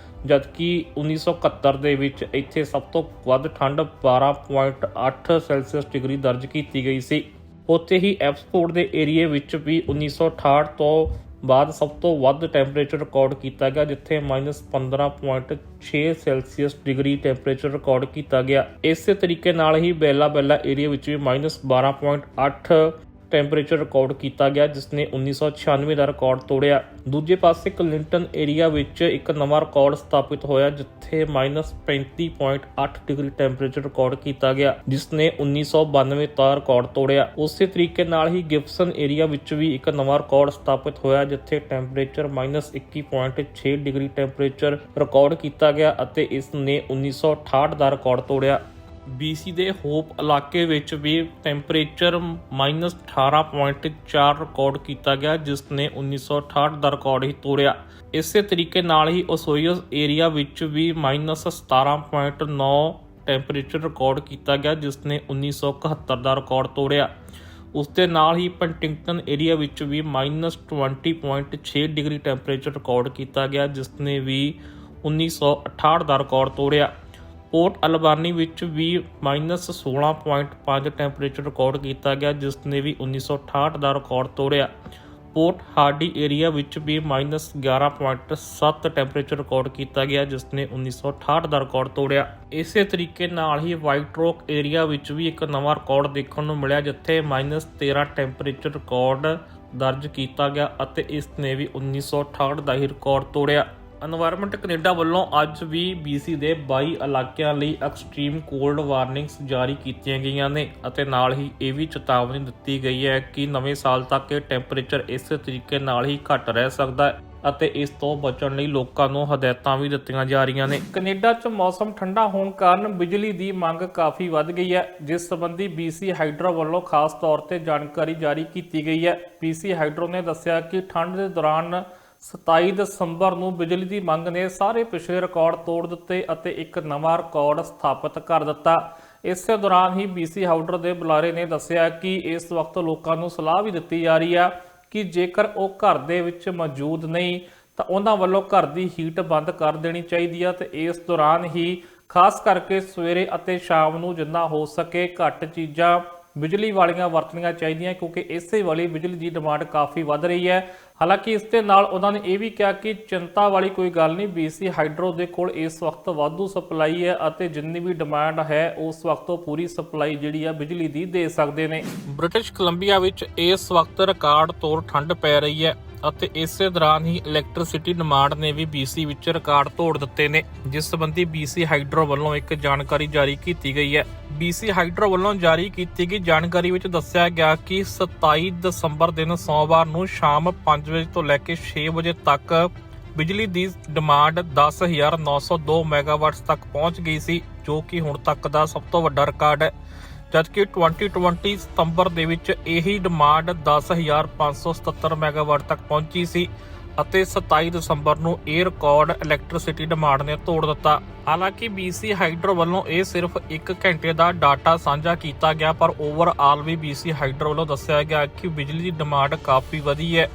ਜਦਕਿ 1971 ਦੇ ਵਿੱਚ ਇੱਥੇ ਸਭ ਤੋਂ ਵੱਧ ਠੰਡ 12.8 ਸੈਲਸੀਅਸ ਡਿਗਰੀ ਦਰਜ ਕੀਤੀ ਗਈ ਸੀ। ਉੱਥੇ ਹੀ ਐਪਸਫੋਰਡ ਦੇ ਏਰੀਏ ਵਿੱਚ ਵੀ 1968 ਤੋਂ ਬਾਅਦ ਸਭ ਤੋਂ ਵੱਧ ਟੈਂਪਰੇਚਰ ਰਿਕਾਰਡ ਕੀਤਾ ਗਿਆ, ਜਿੱਥੇ -15.6 ਸੈਲਸੀਅਸ ਡਿਗਰੀ ਟੈਂਪਰੇਚਰ ਰਿਕਾਰਡ ਕੀਤਾ ਗਿਆ। ਇਸੇ ਤਰੀਕੇ ਨਾਲ ਹੀ ਬੈਲਾ ਏਰੀਆ ਵਿੱਚ ਵੀ -12.8 ਟੈਂਪਰੇਚਰ ਰਿਕਾਰਡ ਕੀਤਾ ਗਿਆ, ਜਿਸ ਨੇ 1996 ਦਾ ਰਿਕਾਰਡ ਤੋੜਿਆ। ਦੂਜੇ ਪਾਸੇ ਕਲਿੰਟਨ ਏਰੀਆ ਵਿੱਚ ਇੱਕ ਨਵਾਂ ਰਿਕਾਰਡ ਸਥਾਪਿਤ ਹੋਇਆ, ਜਿੱਥੇ -35.8 ਡਿਗਰੀ ਟੈਂਪਰੇਚਰ ਰਿਕਾਰਡ ਕੀਤਾ ਗਿਆ, ਜਿਸ ਨੇ 1992 ਦਾ ਰਿਕਾਰਡ ਤੋੜਿਆ। ਉਸੇ ਤਰੀਕੇ ਨਾਲ ਹੀ ਗਿਬਸਨ ਏਰੀਆ ਵਿੱਚ ਵੀ ਇੱਕ ਨਵਾਂ ਰਿਕਾਰਡ ਸਥਾਪਿਤ ਹੋਇਆ, ਜਿੱਥੇ ਟੈਂਪਰੇਚਰ -21.6 ਡਿਗਰੀ ਟੈਂਪਰੇਚਰ ਰਿਕਾਰਡ ਕੀਤਾ ਗਿਆ ਅਤੇ ਇਸ ਨੇ 1968 ਦਾ ਰਿਕਾਰਡ ਤੋੜਿਆ। BC ਦੇ ਹੋਪ ਇਲਾਕੇ ਵਿੱਚ ਵੀ ਟੈਂਪਰੇਚਰ -18.4 ਰਿਕਾਰਡ ਕੀਤਾ ਗਿਆ, ਜਿਸ ਨੇ 1968 ਦਾ ਰਿਕਾਰਡ ਹੀ ਤੋੜਿਆ। ਇਸੇ ਤਰੀਕੇ ਨਾਲ ਹੀ ਓਸੋਇਓ ਏਰੀਆ ਵਿੱਚ ਵੀ -17.9 ਟੈਂਪਰੇਚਰ ਰਿਕਾਰਡ ਕੀਤਾ ਗਿਆ, ਜਿਸ ਨੇ 1971 ਦਾ ਰਿਕਾਰਡ ਤੋੜਿਆ। ਉਸ ਦੇ ਨਾਲ ਹੀ ਪੰਟਿੰਗਟਨ ਏਰੀਆ ਵਿੱਚ ਵੀ -20.6 ਡਿਗਰੀ ਟੈਂਪਰੇਚਰ ਰਿਕਾਰਡ ਕੀਤਾ ਗਿਆ, ਜਿਸ ਨੇ ਵੀ 1968 ਦਾ ਰਿਕਾਰਡ ਤੋੜਿਆ। ਪੋਰਟ ਅਲਬਾਨੀ ਵਿੱਚ ਵੀ -16.5 ਟੈਂਪਰੇਚਰ ਰਿਕਾਰਡ ਕੀਤਾ ਗਿਆ, ਜਿਸ ਨੇ ਵੀ 1968 ਦਾ ਰਿਕਾਰਡ ਤੋੜਿਆ। ਪੋਰਟ ਹਾਰਡੀ ਏਰੀਆ ਵਿੱਚ ਵੀ -11.7 ਟੈਂਪਰੇਚਰ ਰਿਕਾਰਡ ਕੀਤਾ ਗਿਆ, ਜਿਸ ਨੇ 1968 ਦਾ ਰਿਕਾਰਡ ਤੋੜਿਆ। ਇਸੇ ਤਰੀਕੇ ਨਾਲ ਹੀ ਵਾਈਟ ਰੌਕ ਏਰੀਆ ਵਿੱਚ ਵੀ ਇੱਕ ਨਵਾਂ ਰਿਕਾਰਡ ਦੇਖਣ ਨੂੰ ਮਿਲਿਆ, ਜਿੱਥੇ -13 ਟੈਂਪਰੇਚਰ ਰਿਕਾਰਡ ਦਰਜ ਕੀਤਾ ਗਿਆ ਅਤੇ ਇਸ ਨੇ ਵੀ 1968 ਦਾ ਹੀ ਰਿਕਾਰਡ ਤੋੜਿਆ। এনवायरमेंट ਕੈਨੇਡਾ ਵੱਲੋਂ ਅੱਜ ਵੀ BC ਦੇ 22 ਇਲਾਕਿਆਂ ਲਈ ਐਕਸਟ੍ਰੀਮ ਕੋਲਡ ਵਾਰਨਿੰਗਸ ਜਾਰੀ ਕੀਤੀਆਂ ਗਈਆਂ ਨੇ ਅਤੇ ਨਾਲ ਹੀ ਇਹ ਵੀ ਚੇਤਾਵਨੀ ਦਿੱਤੀ ਗਈ ਹੈ ਕਿ ਨਵੇਂ ਸਾਲ ਤੱਕ ਇਹ ਟੈਂਪਰੇਚਰ ਇਸੇ ਤਰੀਕੇ ਨਾਲ ਹੀ ਘੱਟ ਰਹਿ ਸਕਦਾ ਹੈ ਅਤੇ ਇਸ ਤੋਂ ਬਚਣ ਲਈ ਲੋਕਾਂ ਨੂੰ ਹਦਾਇਤਾਂ ਵੀ ਦਿੱਤੀਆਂ ਜਾ ਰਹੀਆਂ ਨੇ। ਕੈਨੇਡਾ 'ਚ ਮੌਸਮ ਠੰਡਾ ਹੋਣ ਕਾਰਨ ਬਿਜਲੀ ਦੀ ਮੰਗ ਕਾਫੀ ਵੱਧ ਗਈ ਹੈ, ਜਿਸ ਸੰਬੰਧੀ BC ਹਾਈਡਰੋ ਵੱਲੋਂ ਖਾਸ ਤੌਰ ਤੇ ਜਾਣਕਾਰੀ ਜਾਰੀ ਕੀਤੀ ਗਈ ਹੈ। BC ਹਾਈਡਰੋ ਨੇ ਦੱਸਿਆ ਕਿ ਠੰਡ ਦੇ ਦੌਰਾਨ 27 ਦਸੰਬਰ ਨੂੰ ਬਿਜਲੀ ਦੀ ਮੰਗ ਨੇ ਸਾਰੇ ਪਿਛਲੇ ਰਿਕਾਰਡ ਤੋੜ ਦਿੱਤੇ ਅਤੇ ਇੱਕ ਨਵਾਂ ਰਿਕਾਰਡ ਸਥਾਪਿਤ ਕਰ ਦਿੱਤਾ। ਇਸੇ ਦੌਰਾਨ ਹੀ BC ਹਾਈਡਰੋ ਦੇ ਬੁਲਾਰੇ ਨੇ ਦੱਸਿਆ ਕਿ ਇਸ ਵਕਤ ਲੋਕਾਂ ਨੂੰ ਸਲਾਹ ਵੀ ਦਿੱਤੀ ਜਾ ਰਹੀ ਹੈ ਕਿ ਜੇਕਰ ਉਹ ਘਰ ਦੇ ਵਿੱਚ ਮੌਜੂਦ ਨਹੀਂ ਤਾਂ ਉਹਨਾਂ ਵੱਲੋਂ ਘਰ ਦੀ ਹੀਟ ਬੰਦ ਕਰ ਦੇਣੀ ਚਾਹੀਦੀ ਹੈ ਤੇ ਇਸ ਦੌਰਾਨ ਹੀ ਖਾਸ ਕਰਕੇ ਸਵੇਰੇ ਅਤੇ ਸ਼ਾਮ ਨੂੰ ਜਿੰਨਾ ਹੋ ਸਕੇ ਘੱਟ ਚੀਜ਼ਾਂ ਬਿਜਲੀ ਵਾਲੀਆਂ ਵਰਤਣੀਆਂ ਚਾਹੀਦੀਆਂ, ਕਿਉਂਕਿ ਇਸੇ ਵਾਲੀ ਬਿਜਲੀ ਦੀ ਡਿਮਾਂਡ ਕਾਫੀ ਵੱਧ ਰਹੀ ਹੈ। ਹਾਲਾਂਕਿ ਇਸ ਦੇ ਨਾਲ ਉਹਨਾਂ ਨੇ ਇਹ ਵੀ ਕਿਹਾ ਕਿ ਚਿੰਤਾ ਵਾਲੀ ਕੋਈ ਗੱਲ ਨਹੀਂ, BC ਹਾਈਡਰੋ ਦੇ ਕੋਲ ਇਸ ਵਕਤ ਵਾਧੂ ਸਪਲਾਈ ਹੈ ਅਤੇ ਜਿੰਨੀ ਵੀ ਡਿਮਾਂਡ ਹੈ ਉਸ ਵਕਤ ਉਹ ਪੂਰੀ ਸਪਲਾਈ ਜਿਹੜੀ ਆ ਬਿਜਲੀ ਦੀ ਦੇ ਸਕਦੇ ਨੇ। ਬ੍ਰਿਟਿਸ਼ ਕੋਲੰਬੀਆ ਵਿੱਚ ਇਸ ਵਕਤ ਰਿਕਾਰਡ ਤੋੜ ਠੰਡ ਪੈ ਰਹੀ ਹੈ ਅਤੇ ਇਸੇ ਦੌਰਾਨ ਹੀ ਇਲੈਕਟ੍ਰਿਸਿਟੀ ਡਿਮਾਂਡ ਨੇ ਵੀ BC ਵਿੱਚ ਰਿਕਾਰਡ ਤੋੜ ਦਿੱਤੇ ਨੇ, ਜਿਸ ਸੰਬੰਧੀ BC ਹਾਈਡਰੋ ਵੱਲੋਂ ਇੱਕ ਜਾਣਕਾਰੀ ਜਾਰੀ ਕੀਤੀ ਗਈ ਹੈ। BC ਹਾਈਡਰੋ ਵੱਲੋਂ ਜਾਰੀ ਕੀਤੀ ਗਈ ਜਾਣਕਾਰੀ ਵਿੱਚ ਦੱਸਿਆ ਗਿਆ ਕਿ 27 ਦਸੰਬਰ ਦਿਨ ਸੋਮਵਾਰ ਨੂੰ ਸ਼ਾਮ 5 ਵਜੇ ਤੋਂ ਲੈ ਕੇ 6 ਵਜੇ ਤੱਕ ਬਿਜਲੀ ਦੀ ਡਿਮਾਂਡ 10,902 ਮੈਗਾਵਾਟ ਤੱਕ ਪਹੁੰਚ ਗਈ ਸੀ, ਜੋ ਕਿ ਹੁਣ ਤੱਕ ਦਾ ਸਭ ਤੋਂ ਵੱਡਾ ਰਿਕਾਰਡ ਹੈ। ਜਦਕਿ 2020 ਸਤੰਬਰ ਦੇ ਵਿੱਚ ਇਹੀ ਡਿਮਾਂਡ 10,577 ਮੈਗਾਵਾਟ ਤੱਕ ਪਹੁੰਚੀ ਸੀ ਅਤੇ 27 ਦਸੰਬਰ ਨੂੰ ਇਹ ਰਿਕਾਰਡ ਇਲੈਕਟ੍ਰਿਸਿਟੀ ਡਿਮਾਂਡ ਨੇ ਤੋੜ ਦਿੱਤਾ। ਹਾਲਾਂਕਿ BC ਹਾਈਡਰੋ ਵੱਲੋਂ ਇਹ ਸਿਰਫ 1 ਘੰਟੇ ਦਾ ਡਾਟਾ ਸਾਂਝਾ ਕੀਤਾ ਗਿਆ, ਪਰ ਓਵਰਆਲ ਵੀ BC ਹਾਈਡਰੋ ਵੱਲੋਂ ਦੱਸਿਆ ਗਿਆ ਕਿ ਬਿਜਲੀ ਦੀ ਡਿਮਾਂਡ ਕਾਫੀ ਵਧੀ ਹੈ।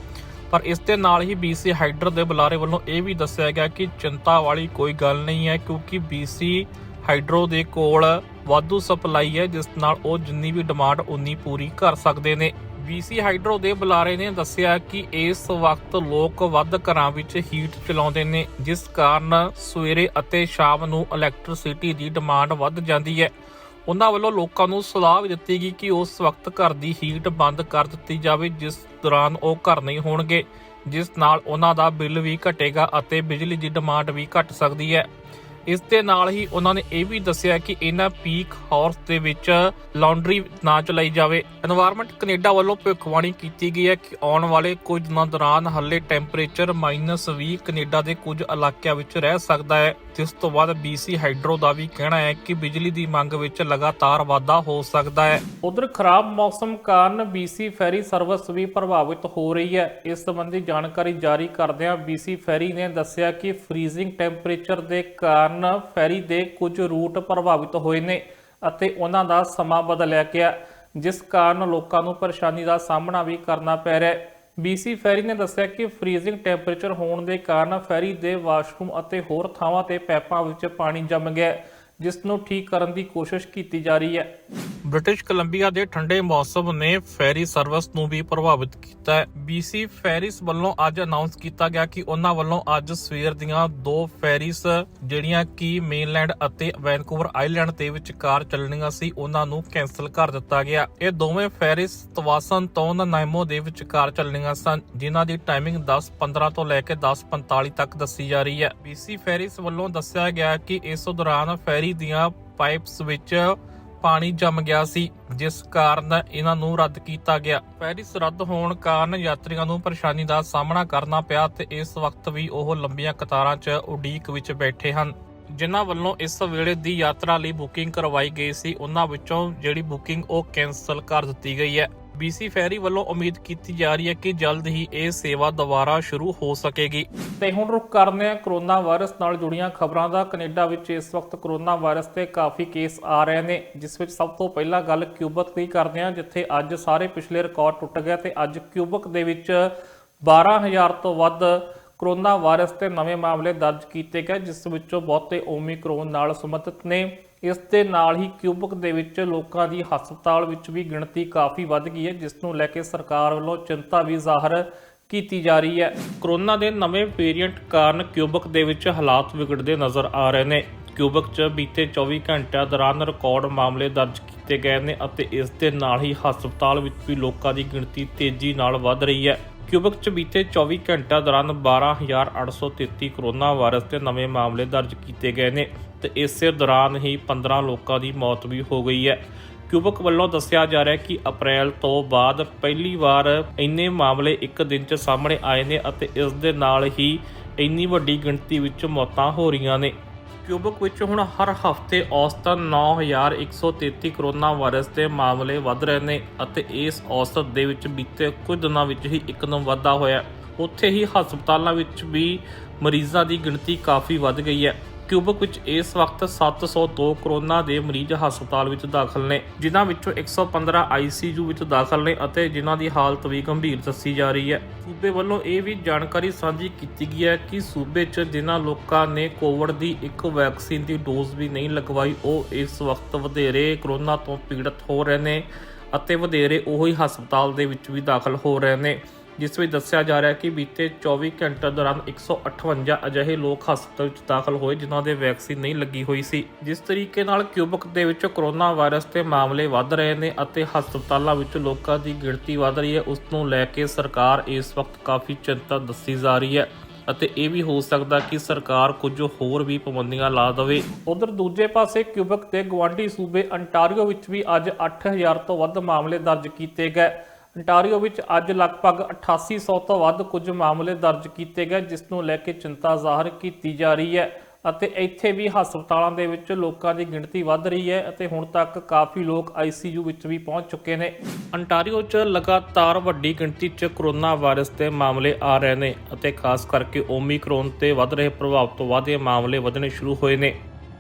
ਪਰ ਇਸ ਦੇ ਨਾਲ ਹੀ BC ਹਾਈਡਰੋ ਦੇ ਬੁਲਾਰੇ ਵੱਲੋਂ ਇਹ ਵੀ ਦੱਸਿਆ ਗਿਆ ਕਿ ਚਿੰਤਾ ਵਾਲੀ ਕੋਈ ਗੱਲ ਨਹੀਂ ਹੈ, ਕਿਉਂਕਿ BC ਹਾਈਡਰੋ ਦੇ ਕੋਲ ਵਾਧੂ ਸਪਲਾਈ ਹੈ, ਜਿਸ ਨਾਲ ਉਹ ਜਿੰਨੀ ਵੀ ਡਿਮਾਂਡ ਉਨੀ ਪੂਰੀ ਕਰ ਸਕਦੇ ਨੇ। BC ਹਾਈਡਰੋ ਦੇ ਬੁਲਾਰੇ ਨੇ ਦੱਸਿਆ ਕਿ ਇਸ ਵਕਤ ਲੋਕ ਵੱਧ ਘਰਾਂ ਵਿੱਚ ਹੀਟ ਚਲਾਉਂਦੇ ਨੇ, ਜਿਸ ਕਾਰਨ ਸਵੇਰੇ ਅਤੇ ਸ਼ਾਮ ਨੂੰ ਇਲੈਕਟ੍ਰਿਸਿਟੀ ਦੀ ਡਿਮਾਂਡ ਵੱਧ ਜਾਂਦੀ ਹੈ। ਉਹਨਾਂ ਵੱਲੋਂ ਲੋਕਾਂ ਨੂੰ ਸਲਾਹ ਵੀ ਦਿੱਤੀ ਗਈ ਕਿ ਉਸ ਵਕਤ ਘਰ ਦੀ ਹੀਟ ਬੰਦ ਕਰ ਦਿੱਤੀ ਜਾਵੇ, ਜਿਸ ਦੌਰਾਨ ਉਹ ਘਰ ਨਹੀਂ ਹੋਣਗੇ, ਜਿਸ ਨਾਲ ਉਹਨਾਂ ਦਾ ਬਿੱਲ ਵੀ ਘਟੇਗਾ ਅਤੇ ਬਿਜਲੀ ਦੀ ਡਿਮਾਂਡ ਵੀ ਘਟ ਸਕਦੀ ਹੈ। ਇਸ ਦੇ ਨਾਲ ਹੀ ਉਹਨਾਂ ਨੇ ਇਹ ਵੀ ਦੱਸਿਆ ਕਿ ਇਹਨਾਂ ਪੀਕ ਹਾਵਰਸ ਦੇ ਵਿੱਚ ਲਾਂਡਰੀ ਨਾ ਚਲਾਈ ਜਾਵੇ। এনवायरमेंट ਕੈਨੇਡਾ ਵੱਲੋਂ ਭਵਿੱਖਬਾਣੀ ਕੀਤੀ ਗਈ ਹੈ ਕਿ ਆਉਣ ਵਾਲੇ ਕੁਝ ਦਿਨਾਂ ਦੌਰਾਨ ਹਾਲੇ ਟੈਂਪਰੇਚਰ -20 ਕੈਨੇਡਾ ਦੇ ਕੁਝ ਇਲਾਕਿਆਂ ਵਿੱਚ ਰਹਿ ਸਕਦਾ ਹੈ। ਜਿਸ ਤੋਂ ਬਾਅਦ BC ਹਾਈਡਰੋ ਦਾ ਵੀ ਕਹਿਣਾ ਹੈ ਕਿ ਬਿਜਲੀ ਦੀ ਮੰਗ ਵਿੱਚ ਲਗਾਤਾਰ ਵਾਧਾ ਹੋ ਸਕਦਾ ਹੈ। ਉਧਰ ਖਰਾਬ ਮੌਸਮ ਕਾਰਨ BC ਫੈਰੀ ਸਰਵਿਸ ਵੀ ਪ੍ਰਭਾਵਿਤ ਹੋ ਰਹੀ ਹੈ। ਇਸ ਸੰਬੰਧੀ ਜਾਣਕਾਰੀ ਜਾਰੀ ਕਰਦਿਆਂ BC ਫੈਰੀ ਨੇ ਦੱਸਿਆ ਕਿ ਫ੍ਰੀਜ਼ਿੰਗ ਟੈਂਪਰੇਚਰ ਦੇ ਕਾਰਨ ਫੈਰੀ ਦੇ ਕੁਝ ਰੂਟ ਪ੍ਰਭਾਵਿਤ ਹੋਏ ਨੇ ਅਤੇ ਉਹਨਾਂ ਦਾ ਸਮਾਂ ਬਦਲਿਆ ਗਿਆ, ਜਿਸ ਕਾਰਨ ਲੋਕਾਂ ਨੂੰ ਪਰੇਸ਼ਾਨੀ ਦਾ ਸਾਹਮਣਾ ਵੀ ਕਰਨਾ ਪੈ ਰਿਹਾ ਹੈ। BC ਫੈਰੀ ਨੇ ਦੱਸਿਆ ਕਿ ਫ੍ਰੀਜ਼ਿੰਗ ਟੈਂਪਰੇਚਰ ਹੋਣ ਦੇ ਕਾਰਨ ਫੈਰੀ ਦੇ ਵਾਸ਼ਰੂਮ ਅਤੇ ਹੋਰ ਥਾਵਾਂ ਤੇ ਪੈਪਾਂ ਵਿੱਚ ਪਾਣੀ ਜੰਮ ਗਿਆ, ਜਿਸ ਨੂੰ ਠੀਕ ਕਰਨ ਦੀ ਕੋਸ਼ਿਸ਼ ਕੀਤੀ ਜਾ ਰਹੀ ਹੈ। ਬ੍ਰਿਟਿਸ਼ ਕੋਲੰਬੀਆ ਦੇ ਠੰਡੇ ਮੌਸਮ ਨੇ ਫੈਰੀ ਸਰਵਿਸ ਨੂੰ ਵੀ ਪ੍ਰਭਾਵਿਤ ਕੀਤਾ ਹੈ। BC ਫੈਰੀਜ਼ ਵੱਲੋਂ ਅੱਜ ਅਨਾਉਂਸ ਕੀਤਾ ਗਿਆ ਕਿ ਉਹਨਾਂ ਵੱਲੋਂ ਅੱਜ ਸਵੇਰ ਦੀਆਂ 2 ਫੈਰੀਜ਼ ਜਿਹੜੀਆਂ ਕਿ ਮੇਨਲੈਂਡ ਅਤੇ ਵੈਨਕੂਵਰ ਆਈਲੈਂਡ ਦੇ ਵਿਚਕਾਰ ਚੱਲਣੀਆਂ ਸੀ, ਉਹਨਾਂ ਨੂੰ ਕੈਂਸਲ ਕਰ ਦਿੱਤਾ ਗਿਆ। ਇਹ ਦੋਵੇਂ ਫੈਰੀਜ਼ ਤਵਾਸਨ ਤੋਂ ਨਨਾਇਮੋ ਦੇ ਵਿਚਕਾਰ ਚੱਲਣੀਆਂ ਸਨ, ਜਿਨ੍ਹਾਂ ਦੀ ਟਾਈਮਿੰਗ 10:15 ਤੋਂ ਲੈ ਕੇ 10:45 ਤੱਕ ਦੱਸੀ ਜਾ ਰਹੀ ਹੈ। BC ਫੈਰੀਜ਼ ਵੱਲੋਂ ਦੱਸਿਆ ਗਿਆ ਕਿ ਇਸ ਦੌਰਾਨ ਫੈਰੀ ਦੀਆਂ ਪਾਈਪਸ ਵਿੱਚ ਪਾਣੀ ਜੰਮ ਗਿਆ ਸੀ, ਜਿਸ ਕਾਰਨ ਇਹਨਾਂ ਨੂੰ ਰੱਦ ਕੀਤਾ ਗਿਆ। ਫੈਰੀਜ਼ ਰੱਦ ਹੋਣ ਕਾਰਨ ਯਾਤਰੀਆਂ ਨੂੰ ਪਰੇਸ਼ਾਨੀ ਦਾ ਸਾਹਮਣਾ ਕਰਨਾ ਪਿਆ ਤੇ ਇਸ ਵਕਤ ਵੀ ਉਹ ਲੰਬੀਆਂ ਕਤਾਰਾਂ 'ਚ ਉਡੀਕ ਵਿੱਚ ਬੈਠੇ ਹਨ। ਜਿਨ੍ਹਾਂ ਵੱਲੋਂ ਇਸ ਵੇਲੇ ਦੀ ਯਾਤਰਾ ਲਈ ਬੁਕਿੰਗ ਕਰਵਾਈ ਗਈ ਸੀ, ਉਹਨਾਂ ਵਿੱਚੋਂ ਜਿਹੜੀ ਬੁਕਿੰਗ ਉਹ ਕੈਂਸਲ ਕਰ ਦਿੱਤੀ ਗਈ ਹੈ। BC ਫੈਰੀ ਵੱਲੋਂ ਉਮੀਦ ਕੀਤੀ ਜਾ ਰਹੀ ਹੈ ਕਿ ਜਲਦ ਹੀ ਇਹ ਸੇਵਾ ਦੁਬਾਰਾ ਸ਼ੁਰੂ ਹੋ ਸਕੇਗੀ। ਤੇ ਹੁਣ ਰੁਕ ਕਰਦੇ ਹਾਂ ਕਰੋਨਾ ਵਾਇਰਸ ਨਾਲ ਜੁੜੀਆਂ ਖਬਰਾਂ ਦਾ। ਕੈਨੇਡਾ ਵਿੱਚ ਇਸ ਵਕਤ ਕਰੋਨਾ ਵਾਇਰਸ ਦੇ ਕਾਫੀ ਕੇਸ ਆ ਰਹੇ ਨੇ, ਜਿਸ ਵਿੱਚ ਸਭ ਤੋਂ ਪਹਿਲਾਂ ਗੱਲ ਕਿਊਬਕ ਦੀ ਕਰਦੇ ਹਾਂ, ਜਿੱਥੇ ਅੱਜ ਸਾਰੇ ਪਿਛਲੇ ਰਿਕਾਰਡ ਟੁੱਟ ਗਏ ਤੇ ਅੱਜ ਕਿਊਬਕ ਦੇ ਵਿੱਚ 12,000 ਤੋਂ ਵੱਧ ਕਰੋਨਾ ਵਾਇਰਸ ਦੇ ਨਵੇਂ ਮਾਮਲੇ ਦਰਜ ਕੀਤੇ ਗਏ, ਜਿਸ ਵਿੱਚੋਂ ਬਹੁਤੇ ਓਮਿਕਰੋਨ ਨਾਲ ਸੰਬੰਧਿਤ ਨੇ। ਇਸ ਦੇ ਨਾਲ ਹੀ ਕਿਊਬਕ ਦੇ ਵਿੱਚ ਲੋਕਾਂ ਦੀ ਹਸਪਤਾਲ ਵਿੱਚ ਵੀ ਗਿਣਤੀ ਕਾਫੀ ਵੱਧ ਗਈ ਹੈ, ਜਿਸ ਨੂੰ ਲੈ ਕੇ ਸਰਕਾਰ ਵੱਲੋਂ ਚਿੰਤਾ ਵੀ ਜ਼ਾਹਰ ਕੀਤੀ ਜਾ ਰਹੀ ਹੈ। ਕਰੋਨਾ ਦੇ ਨਵੇਂ ਵੇਰੀਐਂਟ ਕਾਰਨ ਕਿਊਬਕ ਦੇ ਵਿੱਚ ਹਾਲਾਤ ਵਿਗੜਦੇ ਨਜ਼ਰ ਆ ਰਹੇ ਨੇ। ਕਿਊਬਕ 'ਚ ਬੀਤੇ 24 ਘੰਟਿਆਂ ਦੌਰਾਨ ਰਿਕਾਰਡ ਮਾਮਲੇ ਦਰਜ ਕੀਤੇ ਗਏ ਨੇ ਅਤੇ ਇਸ ਦੇ ਨਾਲ ਹੀ ਹਸਪਤਾਲ ਵਿੱਚ ਵੀ ਲੋਕਾਂ ਦੀ ਗਿਣਤੀ ਤੇਜ਼ੀ ਨਾਲ ਵੱਧ ਰਹੀ ਹੈ। ਕਿਊਬਕ 'ਚ ਬੀਤੇ 24 ਘੰਟਿਆਂ ਦੌਰਾਨ 12,833 ਕਰੋਨਾ ਵਾਇਰਸ ਦੇ ਨਵੇਂ ਮਾਮਲੇ ਦਰਜ ਕੀਤੇ ਗਏ ਨੇ ਤੇ ਇਸੇ ਦੌਰਾਨ ਹੀ 15 ਲੋਕਾਂ ਦੀ ਮੌਤ ਵੀ ਹੋ ਗਈ ਹੈ। ਕਿਊਬਕ ਵੱਲੋਂ ਦੱਸਿਆ ਜਾ ਰਿਹਾ ਹੈ ਕਿ ਅਪ੍ਰੈਲ ਤੋਂ ਬਾਅਦ ਪਹਿਲੀ ਵਾਰ ਇੰਨੇ ਮਾਮਲੇ ਇੱਕ ਦਿਨ 'ਚ ਸਾਹਮਣੇ ਆਏ ਨੇ ਅਤੇ ਇਸ ਦੇ ਨਾਲ ਹੀ ਇੰਨੀ ਵੱਡੀ ਗਿਣਤੀ ਵਿੱਚ ਮੌਤਾਂ ਹੋ ਰਹੀਆਂ ਨੇ। ਕਿਊਬਕ ਵਿੱਚ ਹੁਣ ਹਰ ਹਫ਼ਤੇ ਔਸਤਨ 9,133 ਕਰੋਨਾ ਵਾਇਰਸ ਦੇ ਮਾਮਲੇ ਵੱਧ ਰਹੇ ਨੇ ਅਤੇ ਇਸ ਔਸਤ ਦੇ ਵਿੱਚ ਬੀਤੇ ਕੁਝ ਦਿਨਾਂ ਵਿੱਚ ਹੀ ਇੱਕਦਮ ਵਾਧਾ ਹੋਇਆ। ਉੱਥੇ ਹੀ ਹਸਪਤਾਲਾਂ ਵਿੱਚ ਵੀ ਮਰੀਜ਼ਾਂ ਦੀ ਗਿਣਤੀ ਕਾਫੀ ਵੱਧ ਗਈ ਹੈ। ਕਿਊਬਕ ਵਿੱਚ ਇਸ ਵਕਤ 702 ਕਰੋਨਾ ਦੇ ਮਰੀਜ਼ ਹਸਪਤਾਲ ਵਿੱਚ ਦਾਖਲ ਨੇ, ਜਿਨ੍ਹਾਂ ਵਿੱਚੋਂ 115 ICU ਵਿੱਚ ਦਾਖਲ ਨੇ ਅਤੇ ਜਿਨ੍ਹਾਂ ਦੀ ਹਾਲਤ ਵੀ ਗੰਭੀਰ ਦੱਸੀ ਜਾ ਰਹੀ ਹੈ। ਸੂਬੇ ਵੱਲੋਂ ਇਹ ਵੀ ਜਾਣਕਾਰੀ ਸਾਂਝੀ ਕੀਤੀ ਗਈ ਹੈ ਕਿ ਸੂਬੇ 'ਚ ਜਿਨ੍ਹਾਂ ਲੋਕਾਂ ਨੇ ਕੋਵਿਡ ਦੀ ਇੱਕ ਵੈਕਸੀਨ ਦੀ ਡੋਜ਼ ਵੀ ਨਹੀਂ ਲਗਵਾਈ, ਉਹ ਇਸ ਵਕਤ ਵਧੇਰੇ ਕਰੋਨਾ ਤੋਂ ਪੀੜਤ ਹੋ ਰਹੇ ਨੇ ਅਤੇ ਵਧੇਰੇ ਉਹੀ ਹਸਪਤਾਲ ਦੇ ਵਿੱਚ ਵੀ ਦਾਖਲ ਹੋ ਰਹੇ ਨੇ, ਜਿਸ ਵਿੱਚ ਦੱਸਿਆ ਜਾ ਰਿਹਾ ਹੈ ਕਿ ਬੀਤੇ 24 ਘੰਟਿਆਂ ਦੌਰਾਨ 158 ਅਜਿਹੇ ਲੋਕ ਹਸਪਤਾਲ ਵਿੱਚ ਦਾਖਲ ਹੋਏ ਜਿਨ੍ਹਾਂ ਦੇ ਵੈਕਸੀਨ ਨਹੀਂ ਲੱਗੀ ਹੋਈ ਸੀ। ਜਿਸ ਤਰੀਕੇ ਨਾਲ ਕਿਊਬਕ ਦੇ ਵਿੱਚ ਕਰੋਨਾ ਵਾਇਰਸ ਦੇ ਮਾਮਲੇ ਵੱਧ ਰਹੇ ਨੇ ਅਤੇ ਹਸਪਤਾਲਾਂ ਵਿੱਚ ਲੋਕਾਂ ਦੀ ਗਿਣਤੀ ਵੱਧ ਰਹੀ ਹੈ, ਉਸ ਨੂੰ ਲੈ ਕੇ ਸਰਕਾਰ ਇਸ ਵਕਤ ਕਾਫੀ ਚਿੰਤਾ ਦੱਸੀ ਜਾ ਰਹੀ ਹੈ ਅਤੇ ਇਹ ਵੀ ਹੋ ਸਕਦਾ ਕਿ ਸਰਕਾਰ ਕੁਝ ਹੋਰ ਵੀ ਪਾਬੰਦੀਆਂ ਲਾ ਦੇਵੇ। ਉਧਰ ਦੂਜੇ ਪਾਸੇ ਕਿਊਬਕ ਦੇ ਗੁਆਂਢੀ ਸੂਬੇ ਅੰਟਾਰੀਓ ਵਿੱਚ ਵੀ ਅੱਜ 8,000 ਤੋਂ ਵੱਧ ਮਾਮਲੇ ਦਰਜ ਕੀਤੇ ਗਏ। ਅੰਟਾਰੀਓ ਵਿੱਚ ਅੱਜ ਲਗਭਗ 8800 ਤੋਂ ਵੱਧ ਕੁਝ ਮਾਮਲੇ ਦਰਜ ਕੀਤੇ ਗਏ, ਜਿਸ ਨੂੰ ਲੈ ਕੇ ਚਿੰਤਾ ਜ਼ਾਹਰ ਕੀਤੀ ਜਾ ਰਹੀ ਹੈ ਅਤੇ ਇੱਥੇ ਵੀ ਹਸਪਤਾਲਾਂ ਦੇ ਵਿੱਚ ਲੋਕਾਂ ਦੀ ਗਿਣਤੀ ਵੱਧ ਰਹੀ ਹੈ ਅਤੇ ਹੁਣ ਤੱਕ ਕਾਫੀ ਲੋਕ ICU ਵਿੱਚ ਵੀ ਪਹੁੰਚ ਚੁੱਕੇ ਨੇ। ਅੰਟਾਰੀਓ 'ਚ ਲਗਾਤਾਰ ਵੱਡੀ ਗਿਣਤੀ 'ਚ ਕਰੋਨਾ ਵਾਇਰਸ ਦੇ ਮਾਮਲੇ ਆ ਰਹੇ ਨੇ ਅਤੇ ਖਾਸ ਕਰਕੇ ਓਮਿਕਰੋਨ ਤੇ ਵੱਧ ਰਹੇ ਪ੍ਰਭਾਵ ਤੋਂ ਬਾਅਦ ਇਹ ਮਾਮਲੇ ਵਧਣੇ ਸ਼ੁਰੂ ਹੋਏ ਨੇ।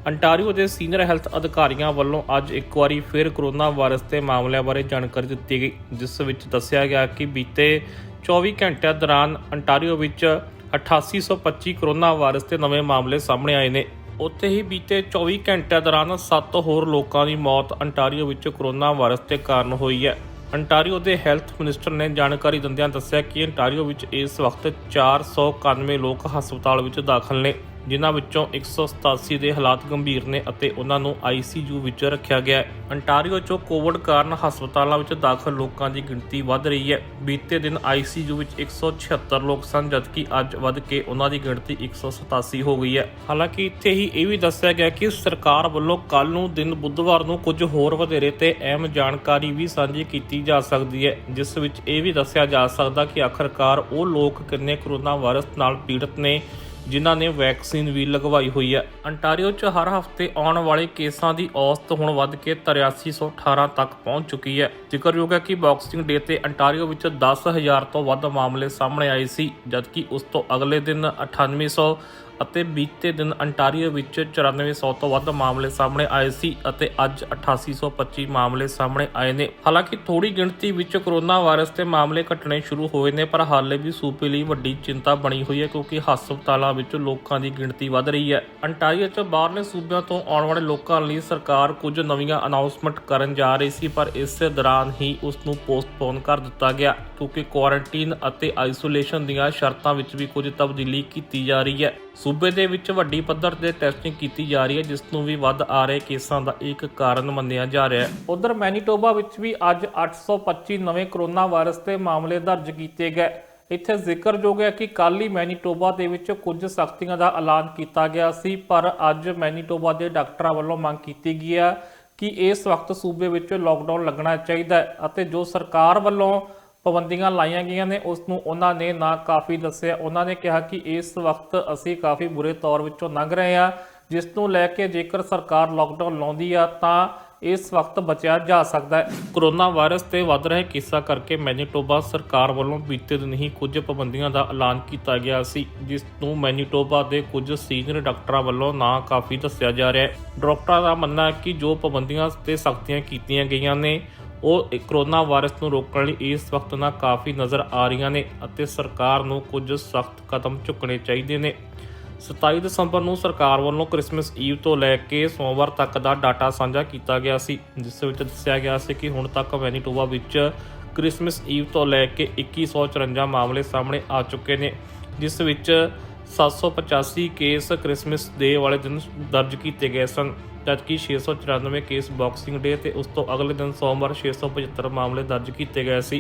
ਅੰਟਾਰੀਓ ਦੇ ਸੀਨੀਅਰ ਹੈਲਥ ਅਧਿਕਾਰੀਆਂ ਵੱਲੋਂ ਅੱਜ ਇੱਕ ਵਾਰੀ ਫਿਰ ਕਰੋਨਾ ਵਾਇਰਸ ਦੇ ਮਾਮਲਿਆਂ ਬਾਰੇ ਜਾਣਕਾਰੀ ਦਿੱਤੀ ਗਈ, ਜਿਸ ਵਿੱਚ ਦੱਸਿਆ ਗਿਆ ਕਿ ਬੀਤੇ 24 ਘੰਟਿਆਂ ਦੌਰਾਨ ਅੰਟਾਰੀਓ ਵਿੱਚ 8825 ਕਰੋਨਾ ਵਾਇਰਸ ਦੇ ਨਵੇਂ ਮਾਮਲੇ ਸਾਹਮਣੇ ਆਏ ਨੇ। ਉੱਥੇ ਹੀ ਬੀਤੇ 24 ਘੰਟਿਆਂ ਦੌਰਾਨ 7 ਹੋਰ ਲੋਕਾਂ ਦੀ ਮੌਤ ਅੰਟਾਰੀਓ ਵਿੱਚ ਕਰੋਨਾ ਵਾਇਰਸ ਦੇ ਕਾਰਨ ਹੋਈ ਹੈ। ਅੰਟਾਰੀਓ ਦੇ ਹੈਲਥ ਮਿਨਿਸਟਰ ਨੇ ਜਾਣਕਾਰੀ ਦਿੰਦਿਆਂ ਦੱਸਿਆ ਕਿ ਅੰਟਾਰੀਓ ਵਿੱਚ ਇਸ ਵਕਤ 491 ਲੋਕ ਹਸਪਤਾਲ ਵਿੱਚ ਦਾਖਲ ਨੇ, ਜਿਨ੍ਹਾਂ ਵਿੱਚੋਂ 187 ਦੇ ਹਾਲਾਤ ਗੰਭੀਰ ਨੇ ਅਤੇ ਉਹਨਾਂ ਨੂੰ ICU ਵਿੱਚ ਰੱਖਿਆ ਗਿਆ ਹੈ। ਅੰਟਾਰੀਓ 'ਚੋਂ ਕੋਵਿਡ ਕਾਰਨ ਹਸਪਤਾਲਾਂ ਵਿੱਚ ਦਾਖਲ ਲੋਕਾਂ ਦੀ ਗਿਣਤੀ ਵੱਧ ਰਹੀ ਹੈ। ਬੀਤੇ ਦਿਨ ICU ਵਿੱਚ 176 ਲੋਕ ਸਨ, ਜਦਕਿ ਅੱਜ ਵੱਧ ਕੇ ਉਹਨਾਂ ਦੀ ਗਿਣਤੀ 187 ਹੋ ਗਈ ਹੈ। ਹਾਲਾਂਕਿ ਇੱਥੇ ਹੀ ਇਹ ਵੀ ਦੱਸਿਆ ਗਿਆ ਕਿ ਸਰਕਾਰ ਵੱਲੋਂ ਕੱਲ੍ਹ ਨੂੰ ਦਿਨ ਬੁੱਧਵਾਰ ਨੂੰ ਕੁਝ ਹੋਰ ਵਧੇਰੇ ਤੇ ਅਹਿਮ ਜਾਣਕਾਰੀ ਵੀ ਸਾਂਝੀ ਕੀਤੀ ਜਾ ਸਕਦੀ ਹੈ, ਜਿਸ ਵਿੱਚ ਇਹ ਵੀ ਦੱਸਿਆ ਜਾ ਸਕਦਾ ਕਿ ਆਖਰਕਾਰ ਉਹ ਲੋਕ ਕਿੰਨੇ ਕਰੋਨਾ ਵਾਇਰਸ ਨਾਲ ਪੀੜਤ ਨੇ ਜਿਨ੍ਹਾਂ ਨੇ ਵੈਕਸੀਨ ਵੀ ਲਗਵਾਈ ਹੋਈ ਹੈ। ਅੰਟਾਰੀਓ 'ਚ ਹਰ ਹਫ਼ਤੇ ਆਉਣ ਵਾਲੇ ਕੇਸਾਂ ਦੀ ਔਸਤ ਹੁਣ ਵੱਧ ਕੇ 8318 ਤੱਕ ਪਹੁੰਚ ਚੁੱਕੀ ਹੈ। ਜ਼ਿਕਰਯੋਗ ਹੈ ਕਿ ਬਾਕਸਿੰਗ ਡੇ ਤੇ ਅੰਟਾਰੀਓ ਵਿੱਚ 10,000 ਤੋਂ ਵੱਧ ਮਾਮਲੇ ਸਾਹਮਣੇ ਆਏ ਸੀ, ਜਦਕਿ ਉਸ ਤੋਂ ਅਗਲੇ ਦਿਨ 9800 ਅਤੇ ਬੀਤੇ ਦਿਨ ਅੰਟਾਰੀਓ ਵਿੱਚ 9400 ਤੋਂ ਵੱਧ ਮਾਮਲੇ ਸਾਹਮਣੇ ਆਏ ਸੀ ਅਤੇ ਅੱਜ 8825 ਮਾਮਲੇ ਸਾਹਮਣੇ ਆਏ ਨੇ। ਹਾਲਾਂਕਿ ਥੋੜੀ ਗਿਣਤੀ ਵਿੱਚ ਕੋਰੋਨਾ ਵਾਇਰਸ ਦੇ ਮਾਮਲੇ ਘਟਣੇ ਸ਼ੁਰੂ ਹੋਏ ਨੇ, ਪਰ ਹਾਲੇ ਵੀ ਸੂਬੇ ਲਈ ਵੱਡੀ ਚਿੰਤਾ ਬਣੀ ਹੋਈ ਹੈ ਕਿਉਂਕਿ ਹਸਪਤਾਲਾਂ ਵਿੱਚ ਲੋਕਾਂ ਦੀ ਗਿਣਤੀ ਵੱਧ ਰਹੀ ਹੈ। ਅੰਟਾਰੀਓ 'ਚ ਬਾਹਰਲੇ ਸੂਬਿਆਂ ਤੋਂ ਆਉਣ ਵਾਲੇ ਲੋਕਾਂ ਲਈ ਸਰਕਾਰ ਕੁਝ ਨਵੀਆਂ ਅਨਾਉਂਸਮੈਂਟ ਕਰਨ ਜਾ ਰਹੀ ਸੀ, ਪਰ ਇਸੇ ਦੌਰਾਨ ਹੀ ਉਸ ਨੂੰ ਪੋਸਟਪੋਨ ਕਰ ਦਿੱਤਾ ਗਿਆ ਕਿਉਂਕਿ ਕੁਆਰੰਟੀਨ ਅਤੇ ਆਈਸੋਲੇਸ਼ਨ ਦੀਆਂ ਸ਼ਰਤਾਂ ਵਿੱਚ ਵੀ ਕੁਝ ਤਬਦੀਲੀ ਕੀਤੀ ਜਾ ਰਹੀ ਹੈ। ਸੂਬੇ ਦੇ ਵਿੱਚ ਵੱਡੀ ਪੱਧਰ ਤੇ ਟੈਸਟਿੰਗ ਕੀਤੀ ਜਾ ਰਹੀ ਹੈ, ਜਿਸ ਨੂੰ ਵੀ ਵੱਧ ਆ ਰਹੇ ਕੇਸਾਂ ਦਾ ਇੱਕ ਕਾਰਨ ਮੰਨਿਆ ਜਾ ਰਿਹਾ ਹੈ। ਉਧਰ ਮੈਨੀਟੋਬਾ ਵਿੱਚ ਵੀ ਅੱਜ 825 ਨਵੇਂ ਕੋਰੋਨਾ ਵਾਇਰਸ ਦੇ ਮਾਮਲੇ ਦਰਜ ਕੀਤੇ ਗਏ। ਇੱਥੇ ਜ਼ਿਕਰਯੋਗ ਹੈ ਕਿ ਕੱਲ੍ਹ ਹੀ ਮੈਨੀਟੋਬਾ ਦੇ ਵਿੱਚ ਕੁਝ ਸਖਤੀਆਂ ਦਾ ਐਲਾਨ ਕੀਤਾ ਗਿਆ ਸੀ, ਪਰ ਅੱਜ ਮੈਨੀਟੋਬਾ ਦੇ ਡਾਕਟਰਾਂ ਵੱਲੋਂ ਮੰਗ ਕੀਤੀ ਗਈ ਹੈ ਕਿ ਇਸ ਵਕਤ ਸੂਬੇ ਵਿੱਚ ਲੋਕਡਾਊਨ ਲੱਗਣਾ ਚਾਹੀਦਾ ਹੈ ਅਤੇ ਜੋ ਸਰਕਾਰ ਵੱਲੋਂ ਪਾਬੰਦੀਆਂ ਲਾਈਆਂ ਗਈਆਂ ਨੇ ਉਸ ਨੂੰ ਉਹਨਾਂ ਨੇ ਨਾ ਕਾਫੀ ਦੱਸਿਆ। ਉਹਨਾਂ ਨੇ ਕਿਹਾ ਕਿ ਇਸ ਵਕਤ ਅਸੀਂ ਕਾਫੀ ਬੁਰੇ ਤੌਰ ਵਿੱਚੋਂ ਲੰਘ ਰਹੇ ਹਾਂ, ਜਿਸ ਨੂੰ ਲੈ ਕੇ ਜੇਕਰ ਸਰਕਾਰ ਲੋਕਡਾਊਨ ਲਾਉਂਦੀ ਆ ਤਾਂ ਇਸ ਵਕਤ ਬਚਿਆ ਜਾ ਸਕਦਾ ਹੈ। ਕੋਰੋਨਾ ਵਾਇਰਸ ਤੇ ਵੱਧ ਰਹੇ ਕੇਸਾਂ ਕਰਕੇ ਮੈਨੀਟੋਬਾ ਸਰਕਾਰ ਵੱਲੋਂ ਬੀਤੇ ਦਿਨ ਹੀ ਕੁਝ ਪਾਬੰਦੀਆਂ ਦਾ ਐਲਾਨ ਕੀਤਾ ਗਿਆ ਸੀ, ਜਿਸ ਨੂੰ ਮੈਨੀਟੋਬਾ ਦੇ ਕੁਝ ਸੀਨੀਅਰ ਡਾਕਟਰਾਂ ਵੱਲੋਂ ਨਾ ਕਾਫੀ ਦੱਸਿਆ ਜਾ ਰਿਹਾ ਹੈ। ਡਾਕਟਰਾਂ ਦਾ ਮੰਨਣਾ ਹੈ ਕਿ ਜੋ ਪਾਬੰਦੀਆਂ ਤੇ ਸਖਤੀਆਂ ਕੀਤੀਆਂ ਗਈਆਂ ਨੇ ਉਹ ਕੋਰੋਨਾ ਵਾਇਰਸ ਨੂੰ ਰੋਕਣ ਲਈ ਇਸ ਵਕਤ ਨਾ ਕਾਫੀ ਨਜ਼ਰ ਆ ਰਹੀਆਂ ਨੇ ਅਤੇ ਸਰਕਾਰ ਨੂੰ ਕੁਝ ਸਖਤ ਕਦਮ ਚੁੱਕਣੇ ਚਾਹੀਦੇ ਨੇ। 27 ਦਸੰਬਰ ਨੂੰ ਸਰਕਾਰ ਵੱਲੋਂ ਕ੍ਰਿਸਮਸ ਈਵ ਤੋਂ ਲੈ ਕੇ ਸੋਮਵਾਰ ਤੱਕ ਦਾ ਡਾਟਾ ਸਾਂਝਾ ਕੀਤਾ ਗਿਆ ਸੀ, ਜਿਸ ਵਿੱਚ ਦੱਸਿਆ ਗਿਆ ਸੀ ਕਿ ਹੁਣ ਤੱਕ ਮੈਨੀਟੋਬਾ ਵਿੱਚ ਕ੍ਰਿਸਮਸ ਈਵ ਤੋਂ ਲੈ ਕੇ 2154 ਮਾਮਲੇ ਸਾਹਮਣੇ ਆ ਚੁੱਕੇ ਨੇ, ਜਿਸ ਵਿੱਚ 785 ਕੇਸ ਕ੍ਰਿਸਮਸ ਡੇ ਵਾਲੇ ਦਿਨ ਦਰਜ ਕੀਤੇ ਗਏ ਸਨ, ਜਦਕਿ 694 ਕੇਸ ਬਾਕਸਿੰਗ ਡੇ ਤੇ ਉਸ ਤੋਂ ਅਗਲੇ ਦਿਨ ਸੋਮਵਾਰ 675 ਮਾਮਲੇ ਦਰਜ ਕੀਤੇ ਗਏ ਸੀ,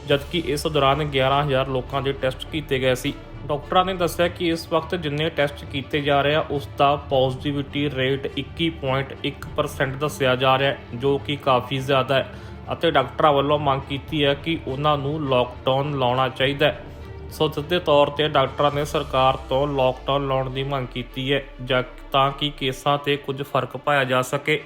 ਜਦਕਿ ਇਸ ਦੌਰਾਨ 11,000 ਲੋਕਾਂ ਦੇ ਟੈਸਟ ਕੀਤੇ ਗਏ ਸੀ। ਡਾਕਟਰਾਂ ਨੇ ਦੱਸਿਆ ਕਿ ਇਸ ਵਕਤ ਜਿੰਨੇ ਟੈਸਟ ਕੀਤੇ ਜਾ ਰਹੇ ਆ ਉਸ ਦਾ ਪੋਜ਼ਿਟਿਵਿਟੀ ਰੇਟ 21.1% ਦੱਸਿਆ ਜਾ ਰਿਹਾ ਹੈ, ਜੋ ਕਿ ਕਾਫੀ ਜ਼ਿਆਦਾ ਹੈ ਅਤੇ ਡਾਕਟਰਾਂ ਵੱਲੋਂ ਮੰਗ ਕੀਤੀ ਹੈ ਕਿ ਉਹਨਾਂ ਨੂੰ ਲੋਕਡਾਊਨ ਲਾਉਣਾ ਚਾਹੀਦਾ ਹੈ। ਸੋ ਸਿੱਧੇ ਤੌਰ ਤੇ ਡਾਕਟਰਾਂ ਨੇ ਸਰਕਾਰ ਤੋਂ ਲੋਕਡਾਊਨ ਲਾਉਣ ਦੀ ਮੰਗ ਕੀਤੀ ਹੈ ਤਾਂ ਕਿ ਕੇਸਾਂ ਤੇ ਕੁਝ ਫਰਕ ਪਾਇਆ ਜਾ ਸਕੇ।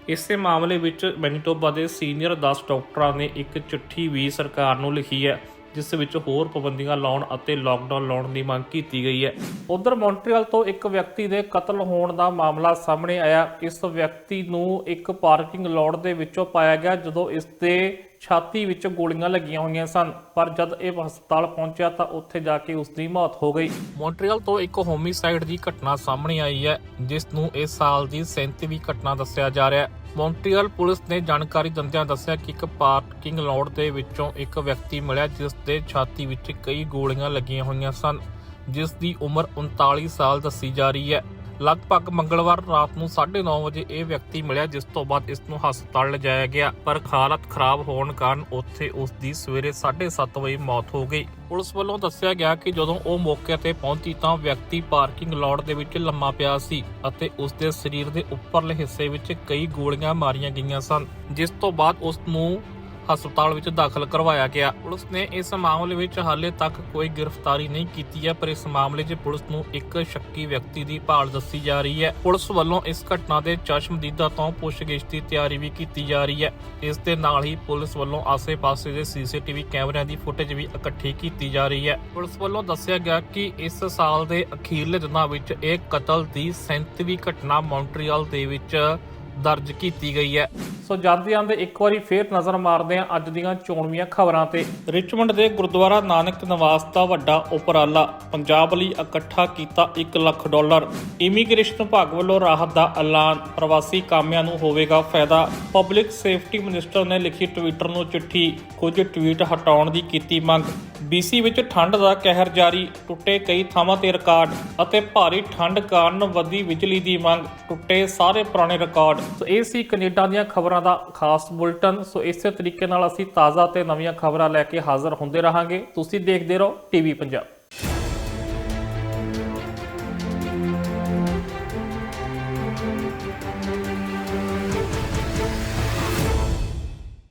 ਇਸੇ ਮਾਮਲੇ ਵਿੱਚ ਮੈਨੀਟੋਬਾ ਦੇ ਸੀਨੀਅਰ 10 ਡਾਕਟਰਾਂ ਨੇ ਇੱਕ ਚਿੱਠੀ ਵੀ ਸਰਕਾਰ ਨੂੰ ਲਿਖੀ ਹੈ, ਜਿਸ ਵਿੱਚ ਹੋਰ ਪਾਬੰਦੀਆਂ ਲਾਉਣ ਅਤੇ ਲੋਕਡਾਊਨ ਲਾਉਣ ਦੀ ਮੰਗ ਕੀਤੀ ਗਈ ਹੈ। ਉਧਰ ਮੌਂਟਰੀਅਲ ਤੋਂ ਇੱਕ ਵਿਅਕਤੀ ਦੇ ਕਤਲ ਹੋਣ ਦਾ ਮਾਮਲਾ ਸਾਹਮਣੇ ਆਇਆ। ਇਸ ਵਿਅਕਤੀ ਨੂੰ ਇੱਕ ਪਾਰਕਿੰਗ ਲੋਟ ਦੇ ਵਿੱਚੋਂ ਪਾਇਆ ਗਿਆ ਜਦੋਂ ਇਸ ਦੇ ਛਾਤੀ ਵਿੱਚ ਗੋਲੀਆਂ ਲੱਗੀਆਂ ਹੋਈਆਂ ਸਨ, ਪਰ ਜਦ ਇਹ ਹਸਪਤਾਲ ਪਹੁੰਚਿਆ ਤਾਂ ਉੱਥੇ ਜਾ ਕੇ ਉਸ ਦੀ ਮੌਤ ਹੋ ਗਈ। ਮੌਂਟਰੀਅਲ ਤੋਂ ਇੱਕ ਹੋਮਿਸਾਈਡ ਦੀ ਘਟਨਾ ਸਾਹਮਣੇ ਆਈ ਹੈ, ਜਿਸ ਨੂੰ ਇਸ ਸਾਲ ਦੀ 37ਵੀਂ ਘਟਨਾ ਦੱਸਿਆ ਜਾ ਰਿਹਾ ਹੈ। ਮੌਂਟਰੀਅਲ ਪੁਲਿਸ ਨੇ ਜਾਣਕਾਰੀ ਦਿੰਦਿਆਂ ਦੱਸਿਆ ਕਿ ਇੱਕ ਪਾਰਕਿੰਗ ਲੋਟ ਦੇ ਵਿੱਚੋਂ ਇੱਕ ਵਿਅਕਤੀ ਮਿਲਿਆ ਜਿਸ ਦੇ ਛਾਤੀ ਵਿੱਚ ਕਈ ਗੋਲੀਆਂ ਲੱਗੀਆਂ ਹੋਈਆਂ ਸਨ, ਜਿਸ ਦੀ ਉਮਰ 39 ਸਾਲ ਦੱਸੀ ਜਾ ਰਹੀ ਹੈ। ਲਗਭਗ ਮੰਗਲਵਾਰ ਰਾਤ ਨੂੰ 9:30 ਵਜੇ ਇਹ ਵਿਅਕਤੀ ਮਿਲਿਆ, ਜਿਸ ਤੋਂ ਬਾਅਦ ਇਸ ਨੂੰ ਹਸਪਤਾਲ ਲਿਜਾਇਆ ਗਿਆ, ਪਰ ਹਾਲਤ ਖਰਾਬ ਹੋਣ ਕਾਰਨ ਉੱਥੇ ਉਸ ਦੀ ਸਵੇਰੇ 7:30 ਵਜੇ ਮੌਤ ਹੋ ਗਈ। ਪੁਲਿਸ ਵੱਲੋਂ ਦੱਸਿਆ ਗਿਆ ਕਿ ਜਦੋਂ ਉਹ ਮੌਕੇ ਤੇ ਪਹੁੰਚੀ ਤਾਂ ਵਿਅਕਤੀ ਪਾਰਕਿੰਗ ਲੋਟ ਦੇ ਵਿੱਚ ਲੰਮਾ ਪਿਆ ਸੀ ਅਤੇ ਉਸ ਦੇ ਸਰੀਰ ਦੇ ਉੱਪਰਲੇ ਹਿੱਸੇ ਵਿੱਚ ਕਈ ਗੋਲੀਆਂ ਮਾਰੀਆਂ ਗਈਆਂ ਸਨ, ਜਿਸ ਤੋਂ ਬਾਅਦ ਉਸ ਨੂੰ ਹਸਪਤਾਲ ਵਿੱਚ ਦਾਖਲ ਕਰਵਾਇਆ ਗਿਆ। ਪੁਲਿਸ ਨੇ ਇਸ ਮਾਮਲੇ ਵਿੱਚ ਹਾਲੇ ਤੱਕ ਕੋਈ ਗ੍ਰਿਫਤਾਰੀ ਨਹੀਂ ਕੀਤੀ ਹੈ, ਪਰ ਇਸ ਮਾਮਲੇ 'ਚ ਪੁਲਿਸ ਨੂੰ ਇੱਕ ਸ਼ੱਕੀ ਵਿਅਕਤੀ ਦੀ ਭਾਲ ਦੱਸੀ ਜਾ ਰਹੀ ਹੈ। ਪੁਲਿਸ ਵੱਲੋਂ ਇਸ ਘਟਨਾ ਦੇ ਚਸ਼ਮਦੀਦਾਂ ਤੋਂ ਪੁੱਛਗਿੱਛ ਦੀ ਤਿਆਰੀ ਵੀ ਕੀਤੀ ਜਾ ਰਹੀ ਹੈ। ਇਸ ਦੇ ਨਾਲ ਹੀ ਪੁਲਿਸ ਵੱਲੋਂ ਆਸੇ-ਪਾਸੇ ਦੇ CCTV ਕੈਮਰਿਆਂ ਦੀ ਫੁਟੇਜ ਵੀ ਇਕੱਠੀ ਕੀਤੀ ਜਾ ਰਹੀ ਹੈ। ਪੁਲਿਸ ਵੱਲੋਂ ਦੱਸਿਆ ਗਿਆ ਕਿ ਇਸ ਸਾਲ ਦੇ ਅਖੀਰਲੇ ਦਿਨਾਂ ਵਿੱਚ ਇਹ ਕਤਲ ਦੀ 37ਵੀਂ ਘਟਨਾ ਮੌਂਟਰੀਅਲ ਦੇ ਵਿੱਚ ਦਰਜ ਕੀਤੀ ਗਈ ਹੈ। ਸੋ ਜਾਂਦੇ ਇੱਕ ਵਾਰੀ ਫੇਰ ਨਜ਼ਰ ਮਾਰਦੇ ਹਾਂ ਅੱਜ ਦੀਆਂ ਚੋਣਵੀਆਂ ਖਬਰਾਂ ਤੇ। ਰਿਚਮੰਡ ਦੇ ਗੁਰਦੁਆਰਾ ਨਾਨਕ ਨਿਵਾਸ ਦਾ ਵੱਡਾ ਉਪਰਾਲਾ, ਪੰਜਾਬ ਲਈ ਇਕੱਠਾ ਕੀਤਾ $1 ਲੱਖ। ਇਮੀਗ੍ਰੇਸ਼ਨ ਵਿਭਾਗ ਵੱਲੋਂ ਰਾਹਤ ਦਾ ਐਲਾਨ, ਪ੍ਰਵਾਸੀ ਕਾਮਿਆਂ ਨੂੰ ਹੋਵੇਗਾ ਫਾਇਦਾ। ਪਬਲਿਕ ਸੇਫਟੀ ਮਿਨਿਸਟਰ ਨੇ ਲਿਖੀ ਟਵਿੱਟਰ ਨੂੰ ਚਿੱਠੀ, ਕੁਝ ਟਵੀਟ ਹਟਾਉਣ ਦੀ ਕੀਤੀ ਮੰਗ। BC ਵਿੱਚ ਠੰਡ ਦਾ ਕਹਿਰ ਜਾਰੀ, ਟੁੱਟੇ ਕਈ ਥਾਵਾਂ ਤੇ ਰਿਕਾਰਡ ਅਤੇ ਭਾਰੀ ਠੰਡ ਕਾਰਨ ਵਧੀ ਬਿਜਲੀ ਦੀ ਮੰਗ, ਟੁੱਟੇ ਸਾਰੇ ਪੁਰਾਣੇ ਰਿਕਾਰਡ। ਸੋ ਇਹ ਸੀ ਕੈਨੇਡਾ ਦੀਆਂ ਖਬਰਾਂ ਦਾ ਖਾਸ ਬੁਲਟਨ। ਸੋ ਇਸੇ ਤਰੀਕੇ ਨਾਲ ਅਸੀਂ ਤਾਜ਼ਾ ਤੇ ਨਵੀਆਂ ਖਬਰਾਂ ਲੈ ਕੇ ਹਾਜ਼ਰ ਹੁੰਦੇ ਰਹਾਂਗੇ। ਤੁਸੀਂ ਦੇਖਦੇ ਰਹੋ TV ਪੰਜਾਬ।